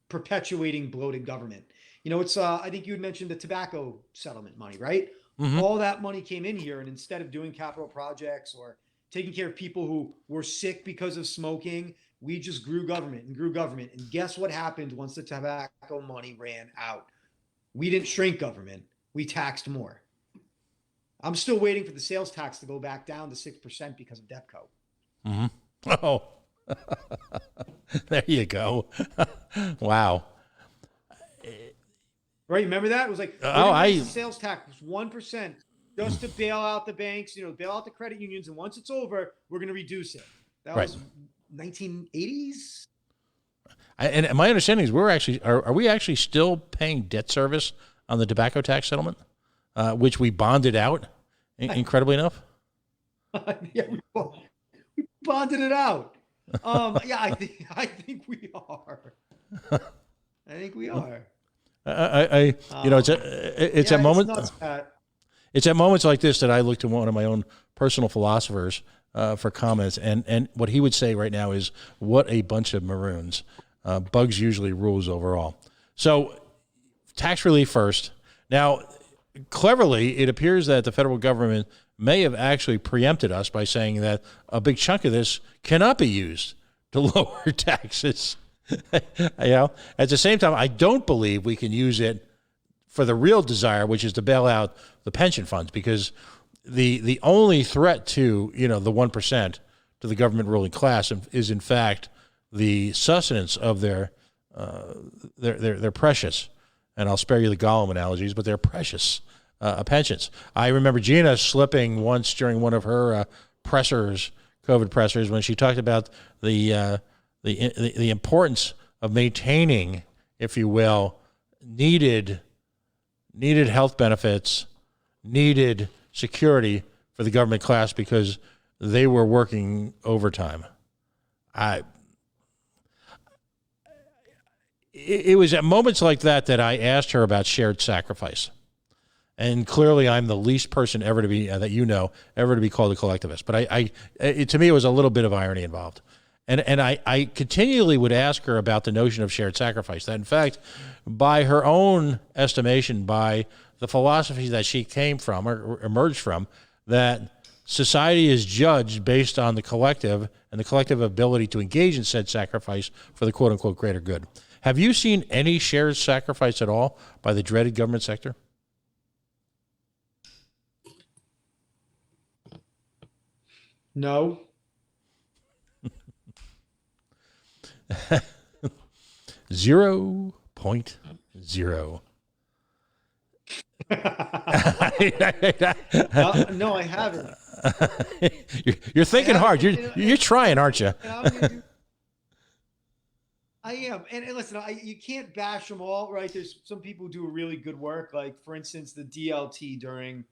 D: perpetuating bloated government. It's I think you had mentioned the tobacco settlement money, right? Mm-hmm. All that money came in here, and instead of doing capital projects or taking care of people who were sick because of smoking, we just grew government and grew government. And guess what happened once the tobacco money ran out? We didn't shrink government. We taxed more. I'm still waiting for the sales tax to go back down to 6% because of DEPCO.
A: Mm-hmm. Oh, there you go. Wow.
D: Right, remember that? It was like, sales tax was 1%. Just to bail out the banks, bail out the credit unions. And once it's over, we're going to reduce it. That was 1980s.
A: And my understanding is are we actually still paying debt service on the tobacco tax settlement, which we bonded out, incredibly enough?
D: Yeah, we bonded it out. Yeah, I think we are. I think we are.
A: It's a moment. It's at moments like this that I look to one of my own personal philosophers for comments, and what he would say right now is, what a bunch of maroons. Bugs usually rules overall. So tax relief first. Now, cleverly, it appears that the federal government may have actually preempted us by saying that a big chunk of this cannot be used to lower taxes. At the same time, I don't believe we can use it for the real desire, which is to bail out the pension funds, because the only threat to the 1% to the government ruling class is in fact the sustenance of their precious, and I'll spare you the Gollum analogies, but they're precious pensions. I remember Gina slipping once during one of her pressers, COVID pressers, when she talked about the importance of maintaining, if you will, needed health benefits, needed security for the government class because they were working overtime. It was at moments like that I asked her about shared sacrifice. And clearly I'm the least person ever to be, ever to be called a collectivist. But to me, it was a little bit of irony involved. And I continually would ask her about the notion of shared sacrifice. That, in fact, by her own estimation, by the philosophy that she came from or emerged from, that society is judged based on the collective and the collective ability to engage in said sacrifice for the quote-unquote greater good. Have you seen any shared sacrifice at all by the dreaded government sector?
D: No.
A: 0.0.
D: No, I haven't.
A: You're thinking hard. You're trying, aren't you?
D: I am. And listen, you can't bash them all, right? There's some people who do really good work. Like, for instance, the DLT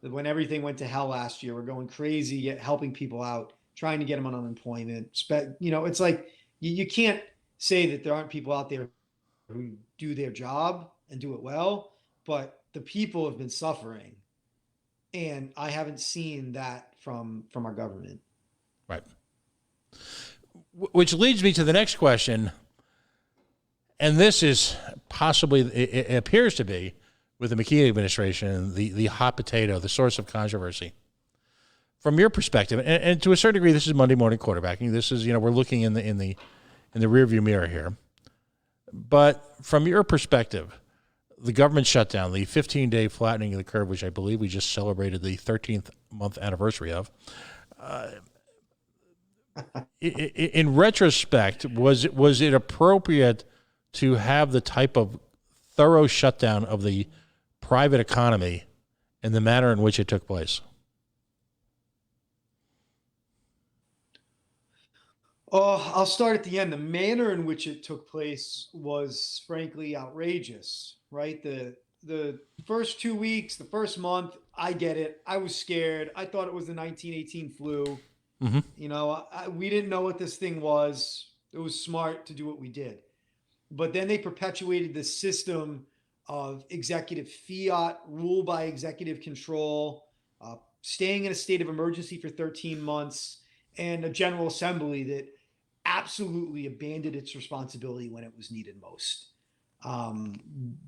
D: when everything went to hell last year, we're going crazy, helping people out, trying to get them on unemployment. It's like you can't say that there aren't people out there who do their job and do it well, but the people have been suffering. And I haven't seen that from our government.
A: Right. Which leads me to the next question. And this is possibly, it appears to be, with the McKee administration, the hot potato, the source of controversy. From your perspective, and to a certain degree, this is Monday morning quarterbacking. This is, we're looking in the rearview mirror here. But from your perspective, the government shutdown, the 15-day flattening of the curve, which I believe we just celebrated the 13th month anniversary of, in retrospect, was it appropriate to have the type of thorough shutdown of the private economy in the manner in which it took place?
D: Oh, I'll start at the end. The manner in which it took place was frankly outrageous, right? The first 2 weeks, the first month, I get it. I was scared. I thought it was the 1918 flu. Mm-hmm. We didn't know what this thing was. It was smart to do what we did. But then they perpetuated this system of executive fiat, rule by executive control, staying in a state of emergency for 13 months, and a General Assembly that absolutely abandoned its responsibility when it was needed most. I'm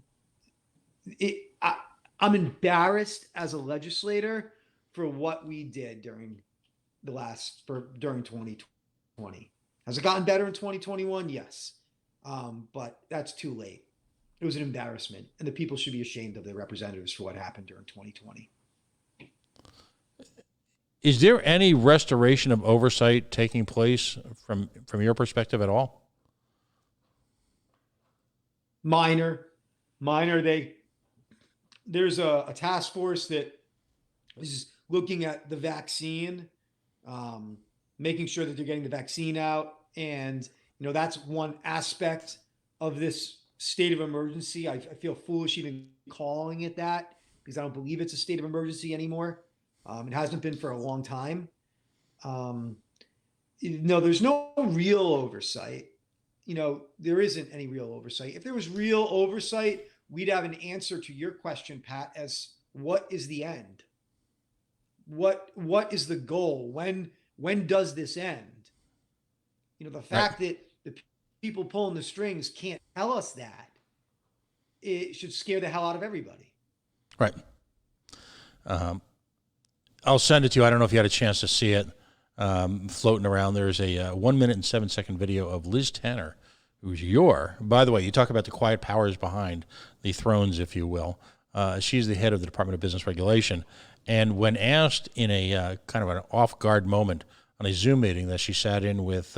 D: embarrassed as a legislator for what we did during 2020. Has it gotten better in 2021? Yes. But that's too late. It was an embarrassment, and the people should be ashamed of their representatives for what happened during 2020.
A: Is there any restoration of oversight taking place from your perspective at all?
D: Minor. There's a task force that is looking at the vaccine, making sure that they're getting the vaccine out. And, that's one aspect of this state of emergency. I feel foolish even calling it that because I don't believe it's a state of emergency anymore. It hasn't been for a long time. There's no real oversight. There isn't any real oversight. If there was real oversight, we'd have an answer to your question, Pat, as what is the end? What is the goal? When does this end? The fact that the people pulling the strings can't tell us that, it should scare the hell out of everybody.
A: Right. I'll send it to you. I don't know if you had a chance to see it floating around. There's a 1 minute and 7 second video of Liz Tanner, who's by the way, you talk about the quiet powers behind the thrones, if you will. She's the head of the Department of Business Regulation. And when asked in a kind of an off-guard moment on a Zoom meeting that she sat in with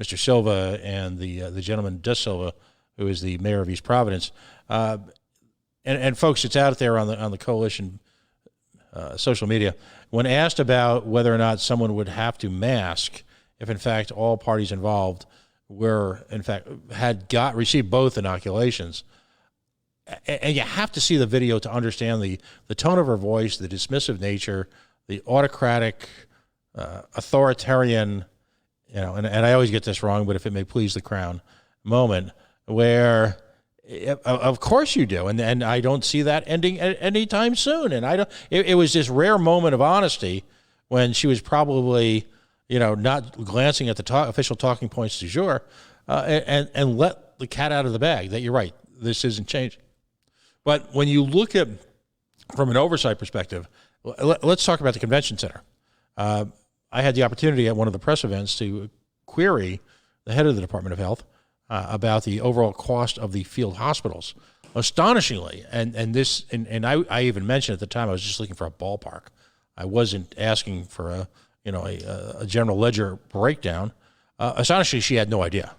A: Mr. Silva and the gentleman, De Silva, who is the mayor of East Providence, and folks, it's out there on the coalition social media. When asked about whether or not someone would have to mask if, in fact, all parties involved were, in fact, received both inoculations, and you have to see the video to understand the tone of her voice, the dismissive nature, the autocratic, authoritarian, and I always get this wrong, but if it may please the crown moment, where of course you do, and I don't see that ending anytime soon. And it was this rare moment of honesty when she was probably, not glancing at the official talking points du jour, and let the cat out of the bag that you're right, this isn't changing. But when you look at from an oversight perspective, let's talk about the convention center. I had the opportunity at one of the press events to query the head of the Department of Health about the overall cost of the field hospitals. Astonishingly, and I even mentioned at the time I was just looking for a ballpark. I wasn't asking for a general ledger breakdown. Astonishingly, she had no idea.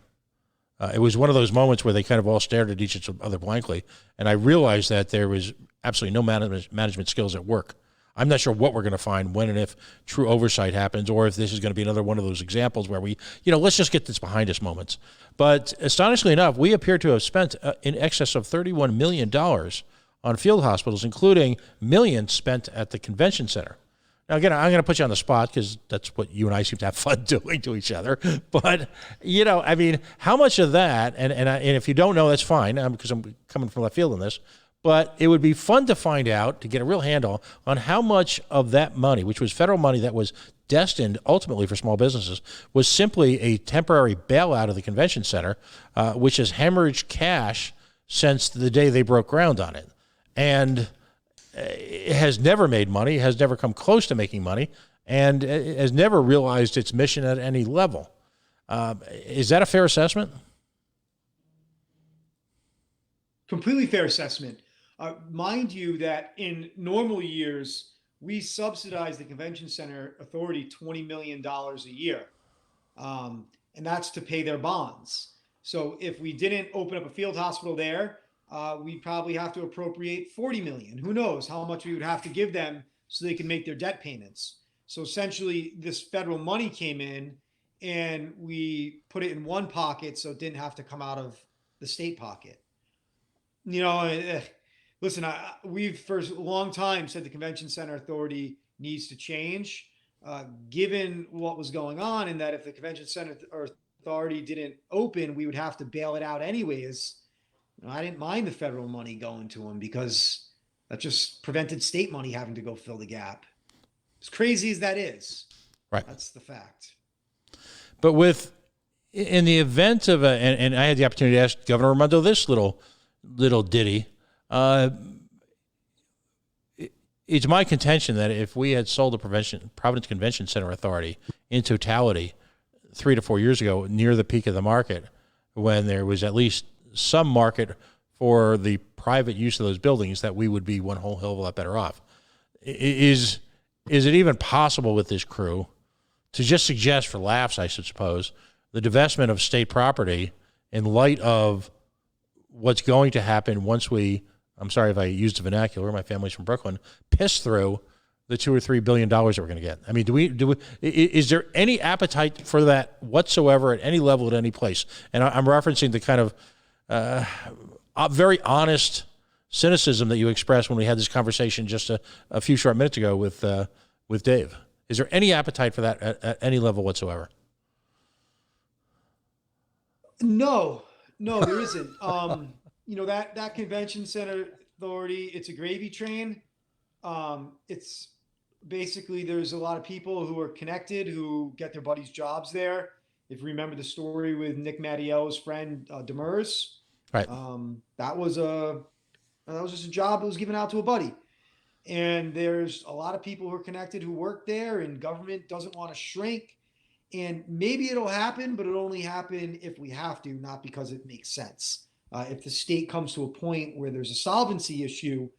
A: It was one of those moments where they kind of all stared at each other blankly, and I realized that there was absolutely no management skills at work. I'm not sure what we're going to find when and if true oversight happens, or if this is going to be another one of those examples where we, let's just get this behind us moments. But astonishingly enough, we appear to have spent in excess of $31 million on field hospitals, including millions spent at the convention center. Now, again, I'm going to put you on the spot because that's what you and I seem to have fun doing to each other. But, how much of that, and if you don't know, that's fine, because I'm coming from left field on this, but it would be fun to find out, to get a real handle on how much of that money, which was federal money that was destined ultimately for small businesses, was simply a temporary bailout of the convention center, which has hemorrhaged cash since the day they broke ground on it. And it has never made money, has never come close to making money, and has never realized its mission at any level. Is that a fair assessment?
D: Completely fair assessment. Mind you that in normal years, we subsidize the Convention Center Authority $20 million a year. And that's to pay their bonds. So if we didn't open up a field hospital there, we'd probably have to appropriate $40 million. Who knows how much we would have to give them so they can make their debt payments. So essentially, this federal money came in and we put it in one pocket so it didn't have to come out of the state pocket. Listen, we've for a long time said the Convention Center Authority needs to change, given what was going on, and that if the Convention Center Authority didn't open, we would have to bail it out anyways. I didn't mind the federal money going to them because that just prevented state money having to go fill the gap. As crazy as that is,
A: right? That's
D: the fact. But
A: in the event of and I had the opportunity to ask Governor Raimondo this little ditty. It's my contention that if we had sold the Providence Convention Center Authority in totality 3 to 4 years ago, near the peak of the market, when there was at least some market for the private use of those buildings, that we would be one whole hell of a lot better off. Is it even possible with this crew to just suggest, for laughs, I should suppose, the divestment of state property in light of what's going to happen once we, I'm sorry if I used the vernacular, my family's from Brooklyn, piss through the $2 or $3 billion that we're going to get? I mean, is there any appetite for that whatsoever at any level, at any place? And I'm referencing the kind of very honest cynicism that you expressed when we had this conversation just a few short minutes ago with Dave. Is there any appetite for that at any level whatsoever?
D: No, there isn't. That Convention Center Authority, it's a gravy train. It's basically, there's a lot of people who are connected who get their buddies' jobs there. If you remember the story with Nick Mattiello's friend Demers,
A: right?
D: That was just a job that was given out to a buddy. And there's a lot of people who are connected who work there, and government doesn't want to shrink. And maybe it'll happen, but it'll only happen if we have to, not because it makes sense. If the state comes to a point where there's a solvency issue,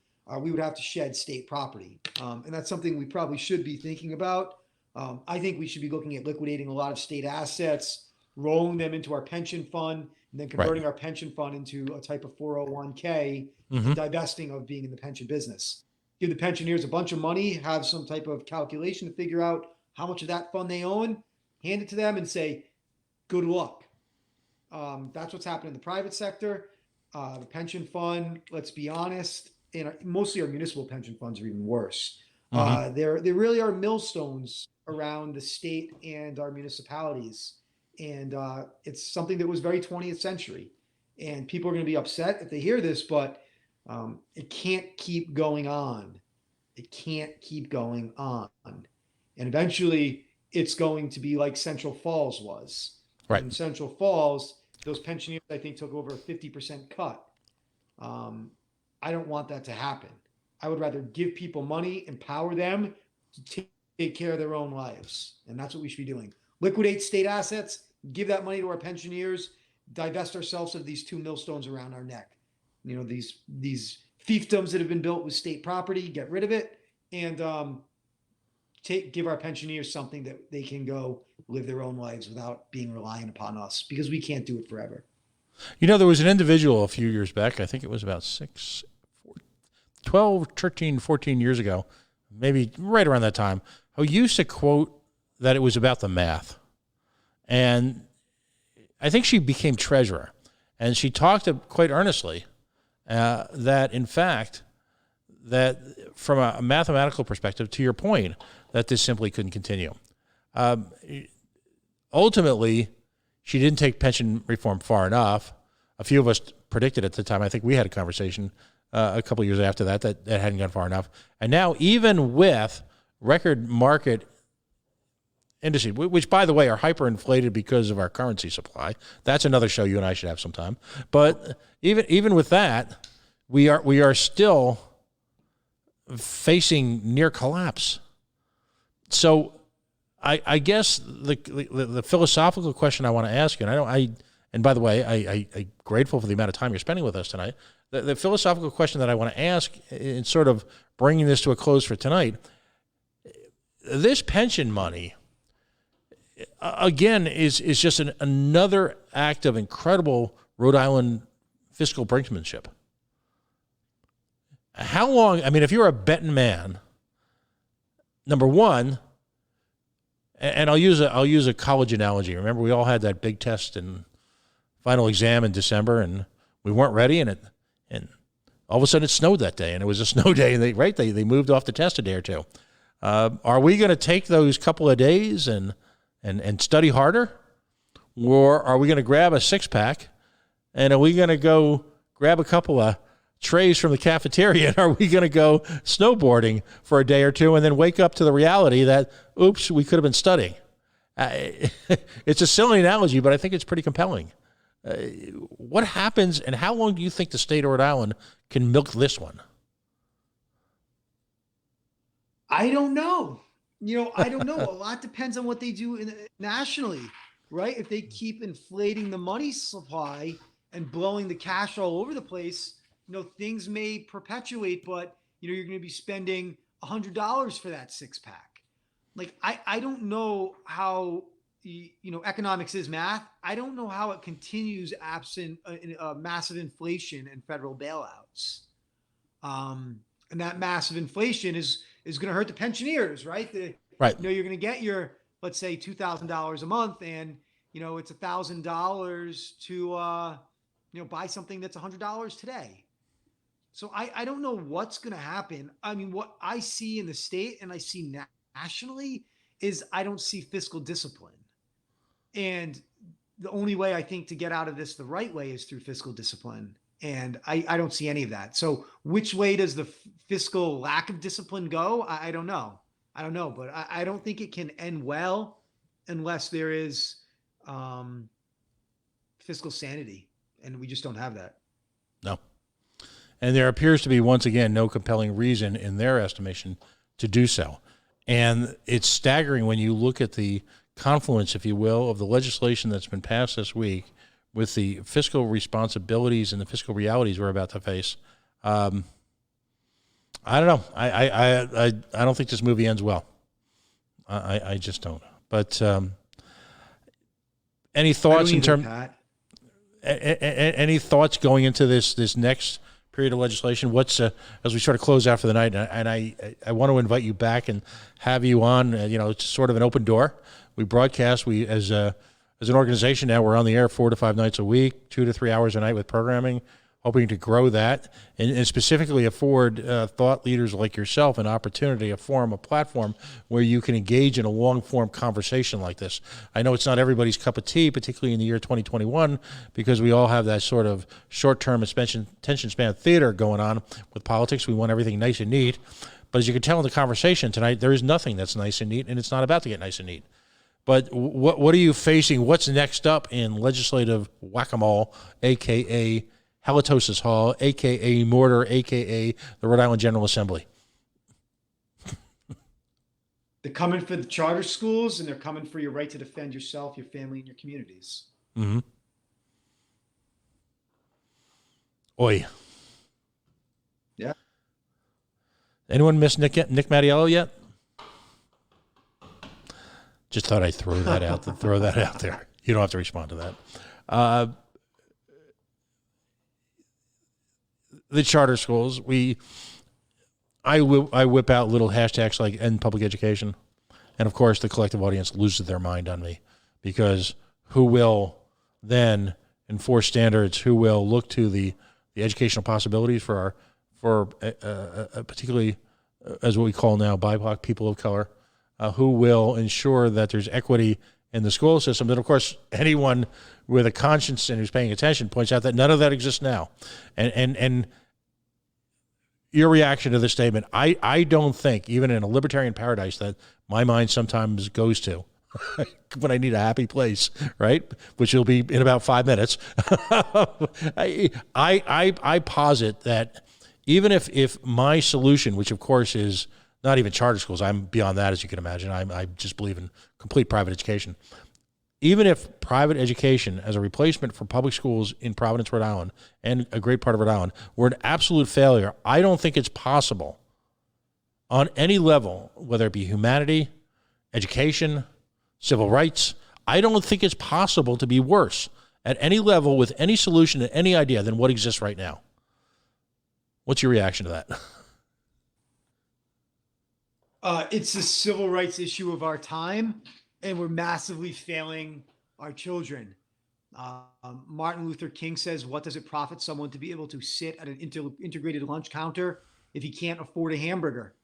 D: we would have to shed state property. And that's something we probably should be thinking about. I think we should be looking at liquidating a lot of state assets, rolling them into our pension fund, and then converting our pension fund into a type of 401k, and divesting of being in the pension business. give the pensioners a bunch of money, have some type of calculation to figure out how much of that fund they own, hand it to them and say, good luck. That's what's happened in the private sector. The pension fund, let's be honest, and mostly our municipal pension funds are even worse. There really are millstones around the state and our municipalities. And it's something that was very 20th century. And people are going to be upset if they hear this, but it can't keep going on. It can't keep going on. And eventually it's going to be like Central Falls was.
A: Right.
D: In Central Falls, those pensioners, I think, took over a 50% cut. I don't want that to happen. I would rather give people money, empower them to take care of their own lives. And that's what we should be doing. Liquidate state assets, give that money to our pensioners, divest ourselves of these two millstones around our neck. You know, these fiefdoms that have been built with state property, get rid of it, and give our pensioners something that they can go live their own lives without being reliant upon us, because we can't do it forever.
A: You know, there was an individual a few years back, I think it was about 12, 13, 14 years ago, maybe right around that time, who used to quote that it was about the math. And I think she became treasurer. And she talked quite earnestly that, in fact, that from a mathematical perspective, to your point, that this simply couldn't continue. Ultimately, she didn't take pension reform far enough. A few of us predicted at the time. I think we had a conversation a couple of years after that hadn't gone far enough. And now, even with record market industry, which, by the way, are hyperinflated because of our currency supply. That's another show you and I should have sometime. But even with that, we are still facing near collapse. So I guess the philosophical question I want to ask you, and by the way, I'm grateful for the amount of time you're spending with us tonight. The philosophical question that I want to ask, in sort of bringing this to a close for tonight, this pension money, again, is just another act of incredible Rhode Island fiscal brinksmanship. How long? I mean, if you're a betting man, number one, and I'll use a college analogy. Remember, we all had that big test and final exam in December, and we weren't ready, and all of a sudden it snowed that day, and it was a snow day, and they moved off the test a day or two. Are we going to take those couple of days and study harder, or are we going to grab a six-pack, and are we going to go grab a couple of trays from the cafeteria, and are we going to go snowboarding for a day or two and then wake up to the reality that, oops, we could have been studying? It's a silly analogy, but I think it's pretty compelling. What happens, and how long do you think the state of Rhode Island can milk this one?
D: I don't know. I don't know. A lot depends on what they do nationally, right? If they keep inflating the money supply and blowing the cash all over the place, things may perpetuate, but you're going to be spending $100 for that six-pack. Like, I don't know how, economics is math. I don't know how it continues absent massive inflation and federal bailouts. And that massive inflation is going to hurt the pensioners, right?
A: Right.
D: You're going to get your, let's say, $2,000 a month, and it's $1,000 to buy something that's $100 today. So I don't know what's going to happen. I mean, what I see in the state and I see nationally is I don't see fiscal discipline. And the only way I think to get out of this the right way is through fiscal discipline. And I don't see any of that. So which way does the fiscal lack of discipline go? I don't know. But I don't think it can end well unless there is fiscal sanity. And we just don't have that.
A: No. And there appears to be, once again, no compelling reason in their estimation to do so. And it's staggering when you look at the confluence, if you will, of the legislation that's been passed this week with the fiscal responsibilities and the fiscal realities we're about to face. I don't know. I don't think this movie ends well. I just don't. But any thoughts in terms? Any thoughts going into this next period of legislation. What's as we sort of close out for the night, and I want to invite you back and have you on. It's sort of an open door. We broadcast. We as an organization now, we're on the air 4 to 5 nights a week, 2 to 3 hours a night with programming, hoping to grow that and specifically afford thought leaders like yourself an opportunity, a forum, a platform where you can engage in a long-form conversation like this. I know it's not everybody's cup of tea, particularly in the year 2021, because we all have that sort of short-term attention span theater going on with politics. We want everything nice and neat. But as you can tell in the conversation tonight, there is nothing that's nice and neat, and it's not about to get nice and neat. But what are you facing? What's next up in legislative whack-a-mole, a.k.a. Halitosis Hall, a.k.a. Mortar, a.k.a. the Rhode Island General Assembly?
D: They're coming for the charter schools, and they're coming for your right to defend yourself, your family, and your communities.
A: Mm-hmm. Oi.
C: Yeah.
A: Anyone miss Nick Mattiello yet? Just thought I'd throw that out there. You don't have to respond to that. The charter schools, I whip out little hashtags like end public education, and of course the collective audience loses their mind on me, because who will then enforce standards? Who will look to the educational possibilities for particularly as what we call now BIPOC, people of color? Who will ensure that there's equity in the school system? And of course, anyone with a conscience and who's paying attention points out that none of that exists now. And your reaction to this statement, I don't think, even in a libertarian paradise that my mind sometimes goes to when I need a happy place, right? Which will be in about 5 minutes. I posit that even if my solution, which of course is not even charter schools, I'm beyond that, as you can imagine. I just believe in complete private education. Even if private education as a replacement for public schools in Providence, Rhode Island, and a great part of Rhode Island, were an absolute failure, I don't think it's possible on any level, whether it be humanity, education, civil rights, I don't think it's possible to be worse at any level with any solution to any idea than what exists right now. What's your reaction to that?
D: It's the civil rights issue of our time, and we're massively failing our children. Martin Luther King says, what does it profit someone to be able to sit at an integrated lunch counter if he can't afford a hamburger?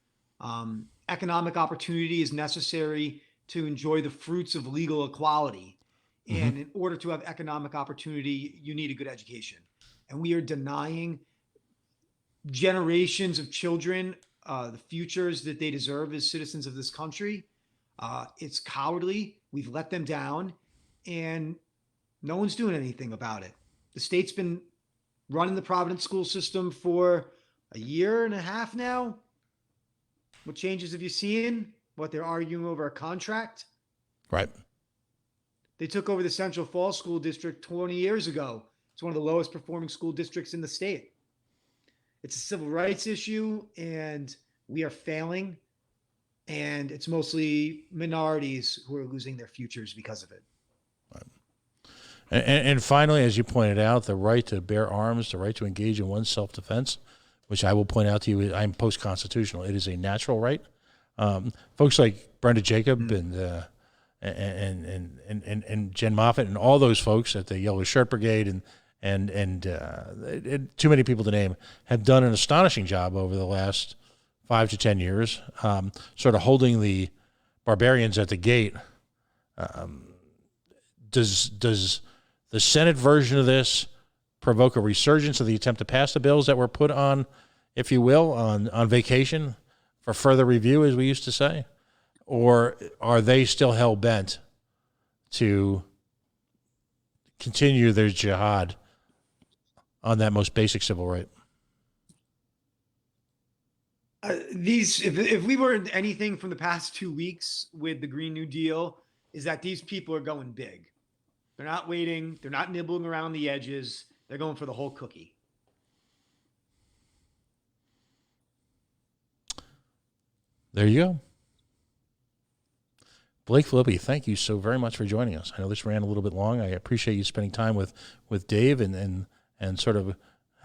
D: Economic opportunity is necessary to enjoy the fruits of legal equality. And in order to have economic opportunity, you need a good education. And we are denying generations of children the futures that they deserve as citizens of this country. It's cowardly. We've let them down, and no one's doing anything about it. The state's been running the Providence school system for a year and a half now. What changes have you seen? What, they're arguing over a contract?
A: Right.
D: They took over the Central Falls School District 20 years ago. It's one of the lowest performing school districts in the state. It's a civil rights issue, and we are failing, and it's mostly minorities who are losing their futures because of it.
A: Right. And finally, as you pointed out, the right to bear arms, the right to engage in one's self-defense, which I will point out to you, I'm post-constitutional. It is a natural right. Folks like Brenda Jacob and Jen Moffitt and all those folks at the Yellow Shirt Brigade and too many people to name have done an astonishing job over the last 5 to 10 years, sort of holding the barbarians at the gate. Does the Senate version of this provoke a resurgence of the attempt to pass the bills that were put on, if you will, on vacation for further review, as we used to say? Or are they still hell-bent to continue their jihad on that most basic civil right?
D: If we learned anything from the past 2 weeks with the Green New Deal, is that these people are going big. They're not waiting. They're not nibbling around the edges. They're going for the whole cookie.
A: There you go. Blake Filippi, thank you so very much for joining us. I know this ran a little bit long. I appreciate you spending time with Dave and sort of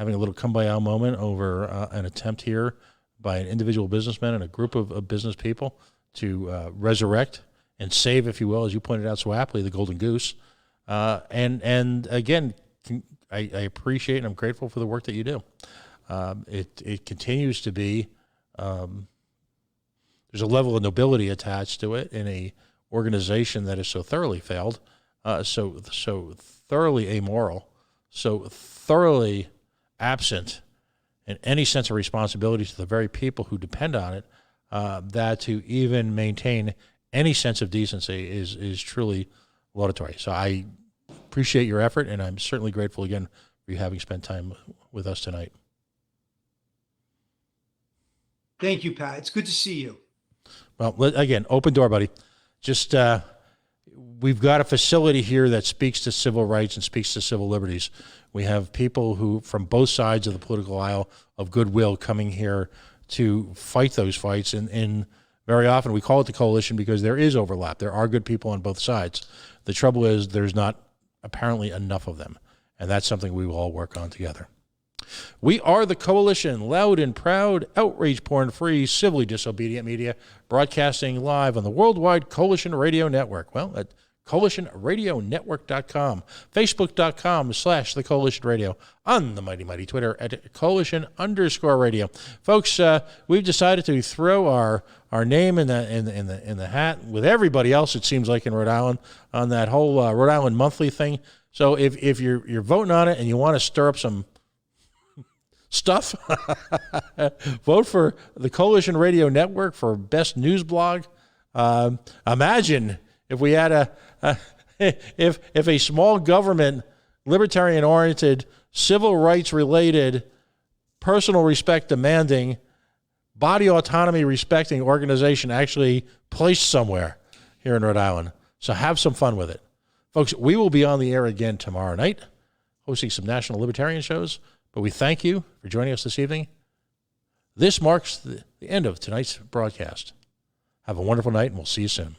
A: having a little kumbaya moment over an attempt here by an individual businessman and a group of business people to resurrect and save, if you will, as you pointed out so aptly, the golden goose. And again, I appreciate and I'm grateful for the work that you do. It continues to be, there's a level of nobility attached to it in a organization that is so thoroughly failed, so thoroughly amoral, so thoroughly absent in any sense of responsibility to the very people who depend on it, that to even maintain any sense of decency is truly laudatory. So I appreciate your effort, and I'm certainly grateful again for you having spent time with us tonight.
D: Thank you, Pat. It's good to see you.
A: Well, again, open door, buddy. Just we've got a facility here that speaks to civil rights and speaks to civil liberties. We have people who, from both sides of the political aisle of goodwill, coming here to fight those fights. And very often we call it the coalition because there is overlap. There are good people on both sides. The trouble is there's not apparently enough of them. And that's something we will all work on together. We are the Coalition, loud and proud, outrage porn-free, civilly disobedient media, broadcasting live on the worldwide Coalition Radio Network. Well, at coalitionradionetwork.com, facebook.com/the Coalition Radio, on the mighty Twitter at Coalition_radio. Folks, we've decided to throw our name in the hat with everybody else, it seems like, in Rhode Island on that whole Rhode Island Monthly thing. So if you're voting on it and you want to stir up some stuff, vote for the Coalition Radio Network for best news blog. Imagine if we had if a small government, libertarian oriented, civil rights related, personal respect demanding, body autonomy respecting organization actually placed somewhere here in Rhode Island. So have some fun with it. Folks, we will be on the air again tomorrow night, hosting some national libertarian shows. But we thank you for joining us this evening. This marks the end of tonight's broadcast. Have a wonderful night, and we'll see you soon.